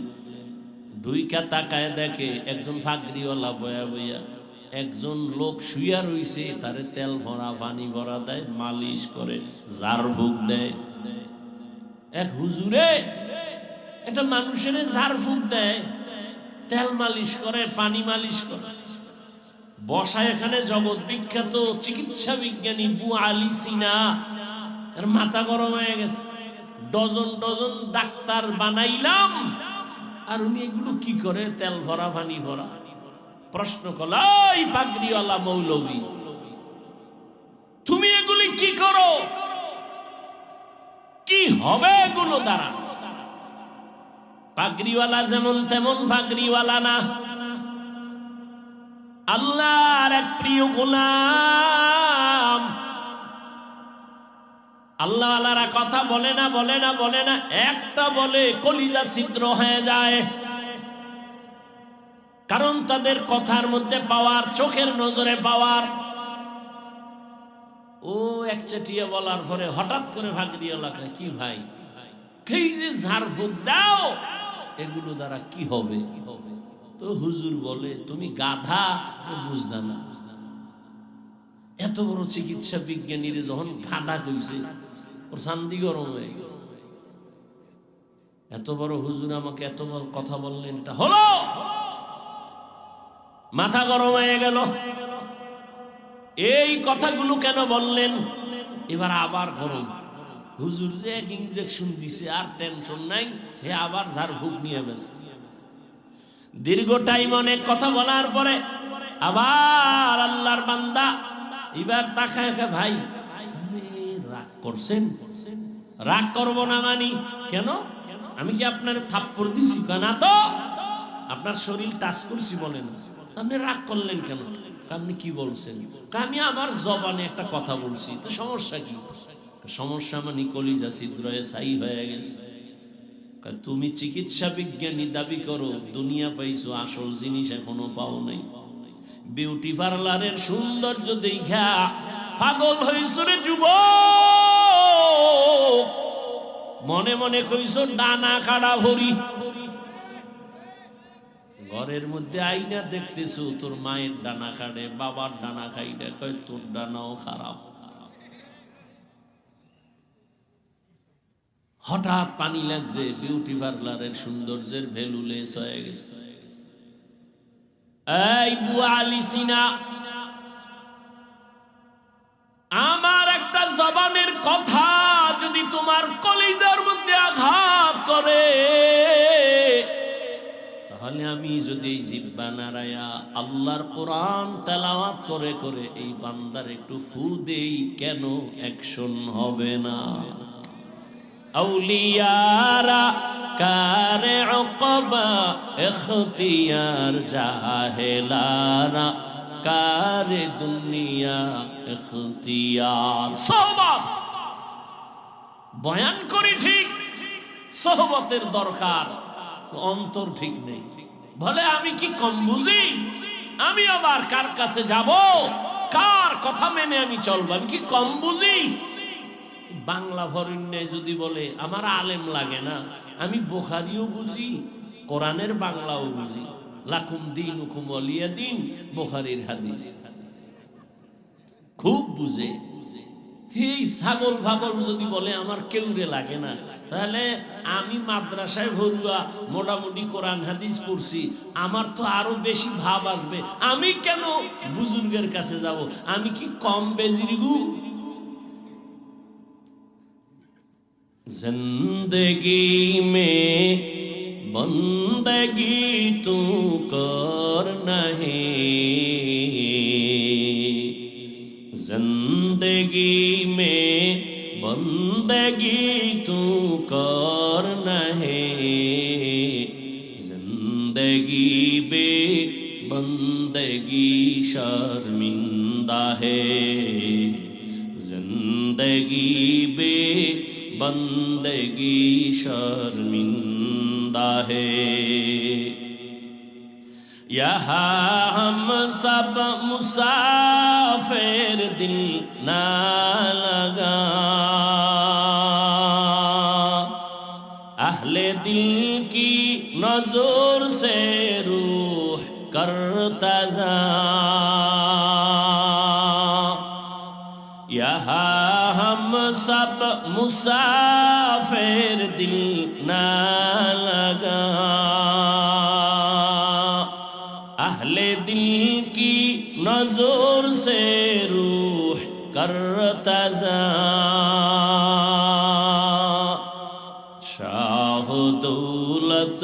ঢুইকা তাকায় দেখে একজন ফাগরিওয়ালা বয়া বইয়া একজন লোক শুইয়া রইছে, তারে তেল ভরা পানি ভরা দেয়, মালিশ করে, ঝাড়ফুঁক দেয়। এক হুজুরে একটা মানুষের ঝাড়ফুঁক দেয়, তেল মালিশ করে, পানি মালিশ করে। বসায় এখানে জগৎ বিখ্যাত চিকিৎসা বিজ্ঞানী আবু আলী সিনা। এর মাথা গরম হয়ে গেছে, ডজন ডজন ডাক্তার বানাইলাম, আর উনি এগুলো কি করে, তেল ভরা পানি ভরা। প্রশ্ন করল, এই পাগড়িওয়ালা মৌলবী, তুমি এগুলি কি করো, কি হবে এগুলো দ্বারা? পাগড়িওয়ালা যেমন তেমন পাগড়িওয়ালা না, আল্লাহর এক প্রিয় গোলাম। আল্লাহওয়ালারা কথা বলে না, বলে না, বলে না, একটা বলে কলিজা ছিদ্র হয়ে যায়। কারণ তাদের কথার মধ্যে পাওয়ার, চোখের নজরে পাওয়ার। ও একচেটিয়া বলার পরে হঠাৎ করে ভাগরিওয়ালা, কি ভাই, এই যে ঝাড়ফুঁক দাও, এগুলো দ্বারা কি হবে? তো হুজুর বলে, তুমি গাধা, বুঝদা না। এত বড় চিকিৎসা বিজ্ঞানীরে যখন গাধা কইছে, ওর শান্তি গরম হয়ে গেছে। এত বড় হুজুর আমাকে এত বড় কথা বললেন, এটা হলো? মাথা গরম হয়ে গেল। এই কথাগুলো কেন বললেন? এবার আবার গরম। হুজুর যে এক ইনজেকশন দিছে, আর টেনশন নাই, হে আবার ঝাড়ফুঁক নিয়ে গেছে। দীর্ঘ টাইম অনেক কথা বলার পরে আবার আল্লাহর বান্দা এবার তাকায়, ভাই আপনি রাগ করছেন? রাগ করবো না মানি, কেন? আমি কি আপনার থাপ্পড় দিছি? না তো, আপনার শরীর টাচ করছি, বলেন। আপনি রাগ করলেন কেন? আপনি কি বলছেন? আমি আমার জবানে একটা কথা বলছি, তো সমস্যা কি? সমস্যা মানে কলিজা ছিদ্রয়ে ছাই হয়ে গেছে। তুমি চিকিৎসা বিজ্ঞানী দাবি করো, দুনিয়া পাইছো, আসল জিনিস এখনো পাও নাই। বিউটি পার্লারের সৌন্দর্য দেখা পাগল হইছো রে যুবক, মনে মনে কইছো ডানা কাড়া ভরি। ঘরের মধ্যে আইনা দেখতেছো তোর মায়ের ডানা কাটে, বাবার ডানা খাইটা, কয় তোর ডানাও খারাপ। হঠাৎ পানি লাগছে, বিউটি পার্লারের সৌন্দর্যের ভ্যালু লেস হয়ে গেছে। এই আবু আলী সিনা, আমার একটা জবানের কথা যদি তোমার কলিজার মধ্যে আঘাত করে, তাহলে আমি যদি এই জিহ্বা নাড়ায়া আল্লাহর কোরআন তেলাওয়াত করে করে এই বান্দার একটু ফু দেই, কেন অ্যাকশন হবে না? আউলিয়ারা কারে উকবা ইখতিয়ার, জাহেলারা কারে দুনিয়া ইখতিয়ার। সোহবত বয়ান করি ঠিক, সোহবতের দরকার, অন্তর ঠিক নেই। বলে আমি কি কম বুঝি? আমি আবার কার কাছে যাব? কার কথা মেনে আমি চলবো? আমি কি কম বুঝি? বাংলা ফরিন্নে যদি বলে আমার আলেম লাগে না, আমি বুখারিও বুঝি, কোরআনের বাংলাও বুঝি। লাকুম দীনুকুম ওয়ালিয়া দীন, বুখারীর হাদিস খুব বুঝে। এই ছাগল ফাগল যদি বলে আমার কেউরে লাগে না, তাহলে আমি মাদ্রাসায় ভরুয়া মোটামুটি কোরআন হাদিস পড়ছি, আমার তো আরো বেশি ভাব আসবে। আমি কেন বুজুর্গের কাছে যাব? আমি কি কম বেজিরগু? जिंदगी में बंदगी तू कर नहीं, जिंदगी में बंदगी तू कर नहीं, जिंदगी बे बंदगी शर्मिंदा है, जिंदगी बे बंदगी शर्मिंदा है। यहाँ हम सब मुसाफिर दिल ना लगा, अहले दिल की नजर से रूह करता जा। यहाँ हम सब मुसाफिर दिल ना लगा, अहले दिल की नजर से रूह करता जा। शाह दौलत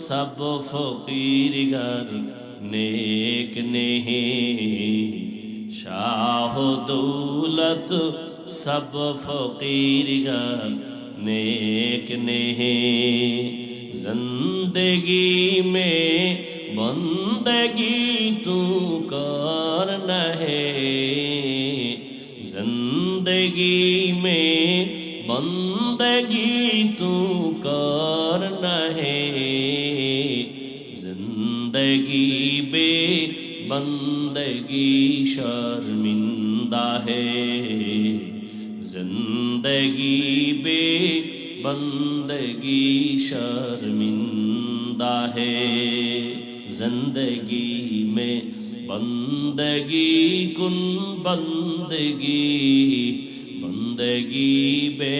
सब फकीर घर नेक नहीं, शाह दौलत सब फकीर घर नेक नहीं। जिंदगी में बंदगी तू करना है, जिंदगी में बंदगी तू करना है। जिंदगी बे बंदगी शर्मिंदा है, जिंदगी बे बंदगी शर्मिंदा है। जिंदगी में बंदगी कुन बंदगी, बंदगी बे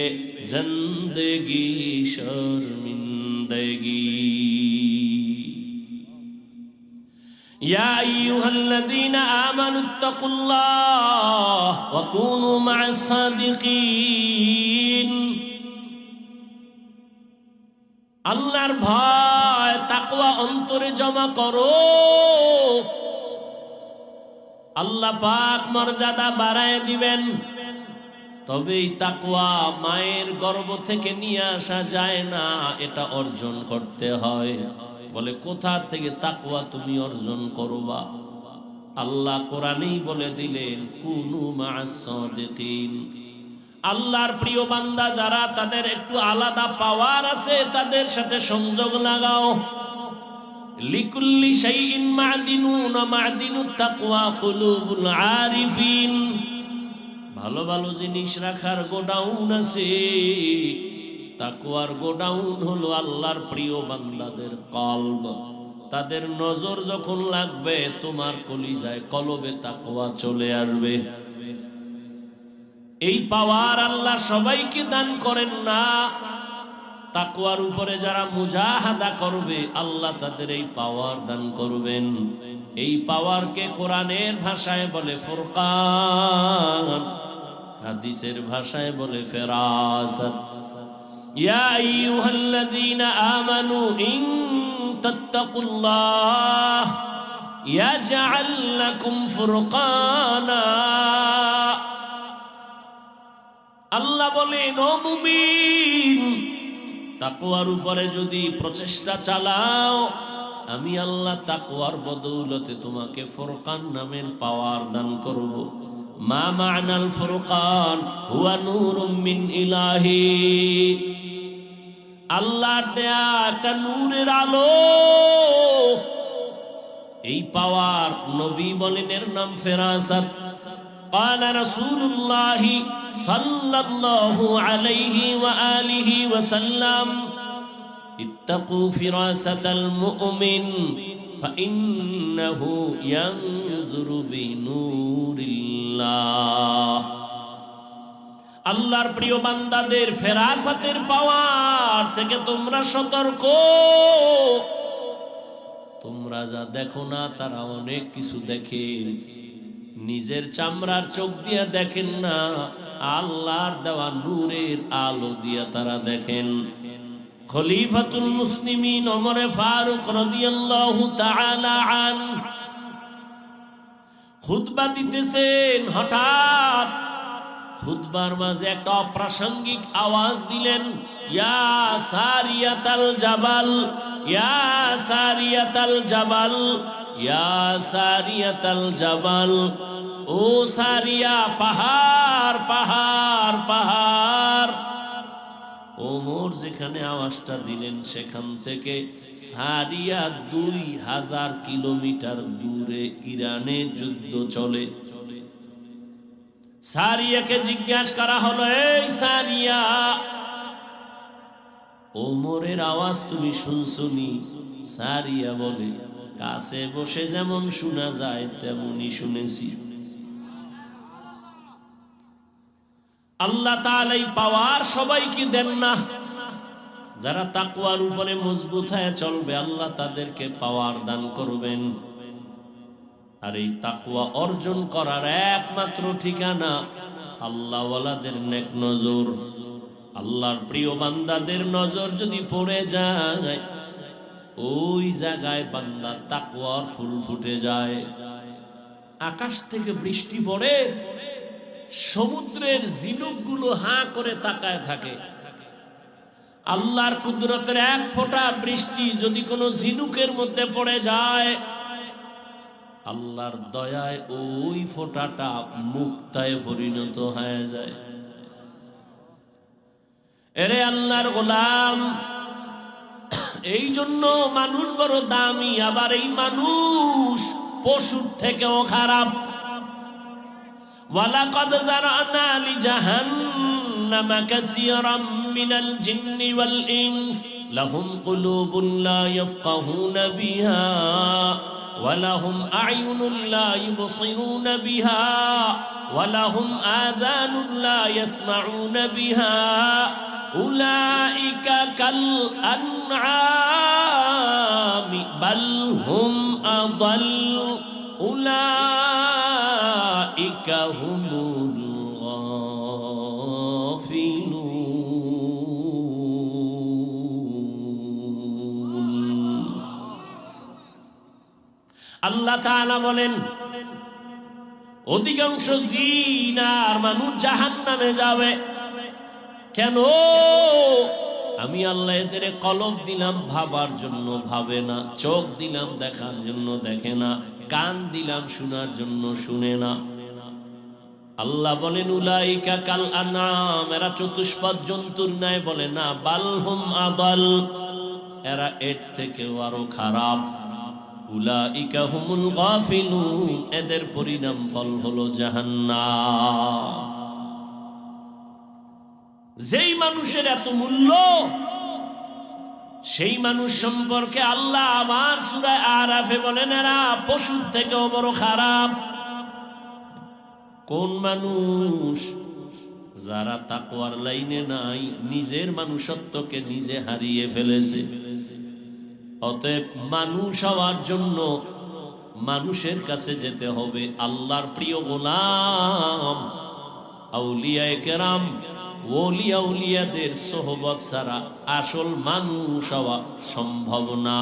जिंदगी शर्मिंदगी। या अय्युहल्लज़ीना आमनुत्तकुल्लाह व कूनू मअस-सादिकीन। আল্লাহর ভয় তাকওয়া অন্তরে জমা করো, আল্লাহ পাক মর্যাদা বাড়ায় দিবেন। তবেই তাকওয়া মায়ের গর্ভ থেকে নিয়ে আসা যায় না, এটা অর্জন করতে হয়। বলে কোথা থেকে তাকওয়া তুমি অর্জন করবা? আল্লাহ কোরআনেই বলে দিলেন কুনু মা'আস-সাদিকিন। আল্লাহর প্রিয় বান্দা যারা, তাদের একটু আলাদা পাওয়ার আছে, তাদের সাথে সংযোগ লাগাও। লিকুল্লি শাইইন মা'দিনুন ওয়া মা'দিনুত তাকওয়া কুলুবুল আরিফিন। ভালো ভালো জিনিস রাখার গোডাউন আছে, তাকওয়ার গোডাউন হলো আল্লাহর প্রিয় বান্দাদের কলব। তাদের নজর যখন লাগবে, তোমার কলিজায় কলবে তাকওয়া চলে আসবে। এই পাওয়ার আল্লাহ সবাইকে দান করেন না। তাকওয়ার উপরে যারা মুজাহাদা করবে, আল্লাহ তাদের এই পাওয়ার দান করবেন। এই পাওয়ারকে কোরআনের ভাষায় বলে ফুরকান, হাদিসের ভাষায় বলে ফেরাসত। ইয়া আইয়ুহাল্লাযীনা আমানু ইন তাত্তাকুল্লাহ ইয়াজআল লাকুম ফুরকানা। আল্লাহ বলেন, ও মুমিন, তাকওয়ার উপরে যদি প্রচেষ্টা চালাও, আমি আল্লাহ তাকওয়ার বদৌলতে তোমাকে ফুরকান নামের পাওয়ার দান করব। মা মা'নাল ফুরকান হুয়া নূরুম মিন ইলাহি। আল্লাহর দেয়া একটা নূরের আলো। এই পাওয়ার নবী বলেন এর নাম ফেরাসাত। قال رسول الله صلى الله عليه وآله وسلم اتقوا فراسة المؤمن فإنه ينظر بنور الله। আল্লাহর প্রিয় বান্দাদের ফেরাসাতের পাওয়ার থেকে তোমরা সতর্ক। তোমরা যা দেখো না, তারা অনেক কিছু দেখে। নিজের চামড়ার চোখ দিয়ে দেখেন না, আল্লাহর দেওয়া নূরের আলো দিয়া তারা দেখেন। খলিফাতুল মুসলিমিন ওমর ফারুক রাদিয়াল্লাহু তাআলা আনহু খুতবা দিতেছেন, হঠাৎ খুতবার মাঝে একটা অপ্রাসঙ্গিক আওয়াজ দিলেন, ইয়া সারিয়াতাল জাবাল, ইয়া সারিয়াতাল জাবাল, ইয়া সারিয়াতাল জাবাল। ও সারিয়া, পাহাড় পাহাড় পাহাড়। ওমর যেখানে আওয়াজটা দিলেন সেখান থেকে সারিয়া 2000 কিলোমিটার দূরে ইরানে যুদ্ধ চলে। সারিয়াকে জিজ্ঞাসা করা হলো, এই সারিয়া, ওমরের আওয়াজ তুমি শুনছনি? সারিয়া বলে, কাছে বসে যেমন শোনা যায় তেমনই শুনেছি। আল্লাহ তাআলা এই পাওয়ার সবাইকে দেন না। যারা তাকওয়ার উপরে মজবুত হয়ে চলবে আল্লাহ তাদেরকে পাওয়ার দান করবেন। আর এই তাকওয়া অর্জন করার একমাত্র ঠিকানা আল্লাহওয়ালাদের নেক নজর। আল্লাহর প্রিয় বান্দাদের নজর যদি পড়ে যায়, ওই জায়গায় বান্দা তাকওয়ার ফুল ফুটে যায়। আকাশ থেকে বৃষ্টি পড়ে, সমুদ্রের ঝিনুকগুলো হাঁ করে তাকায় থাকে। আল্লাহর কুদরতের এক ফোঁটা বৃষ্টি যদি কোনো ঝিনুকের মধ্যে পড়ে যায়, আল্লাহর দয়ায় ওই ফোঁটাটা মুক্তায় পরিণত হয়ে যায়। এরে আল্লাহর গোলাম, এই জন্য মানুষ বড় দামি, আবার এই মানুষ পশুর থেকেও খারাপ। ওয়ালাকাদ যারানা লিজাহান্নামা কাসীরাম মিনাল জিন্নি ওয়াল ইনস লাহুম কুলুবুন লা ইয়াফকাহুনা বিহা ওয়া লাহুম আ'য়ুনুন লা ইবসিরুনা বিহা ওয়া লাহুম আযানুন লা ইয়াসমাউনা বিহা উলাইকা কাল আনআমি বাল হুম আদাল উলাইকা হুমুল গাফিলুন। আল্লাহ তাআলা বলেন, অধিকাংশ জিন আর মানুষ জাহান্নামে যাবে। কেন? আমি আল্লাহ এদের কলব দিলাম ভাবার জন্য ভাবে না, চোখ দিলাম দেখার জন্য দেখে না, কান দিলাম শোনার জন্য শুনে না। আল্লাহ বলেন, উলাইকা কাল আনআম, এরা চতুষ্পদ জন্তুর ন্যায়। বলে না, বালহুম আদাল, এরা এর থেকেও আরো খারাপ। উলাইকা হুমুল গাফিলুন, এদের পরিণাম ফল হলো জাহান্নাম। যেই মানুষের এত মূল্য, সেই মানুষ সম্পর্কে আল্লাহ আমার সূরা আরাফে বলেন, এরা পশুর থেকেও বড় খারাপ। কোন মানুষ? যারা তাকওয়ার লাইনে নাই, নিজের মানুষত্বকে নিজে হারিয়ে ফেলেছে। অতএব মানুষ হওয়ার জন্য মানুষের কাছে যেতে হবে। আল্লাহর প্রিয় গোলাম আউলিয়ায়ে কেরাম, ওলিয়া উলিয়াদের সোহবত ছাড়া আসল মানুষ হওয়া সম্ভব না।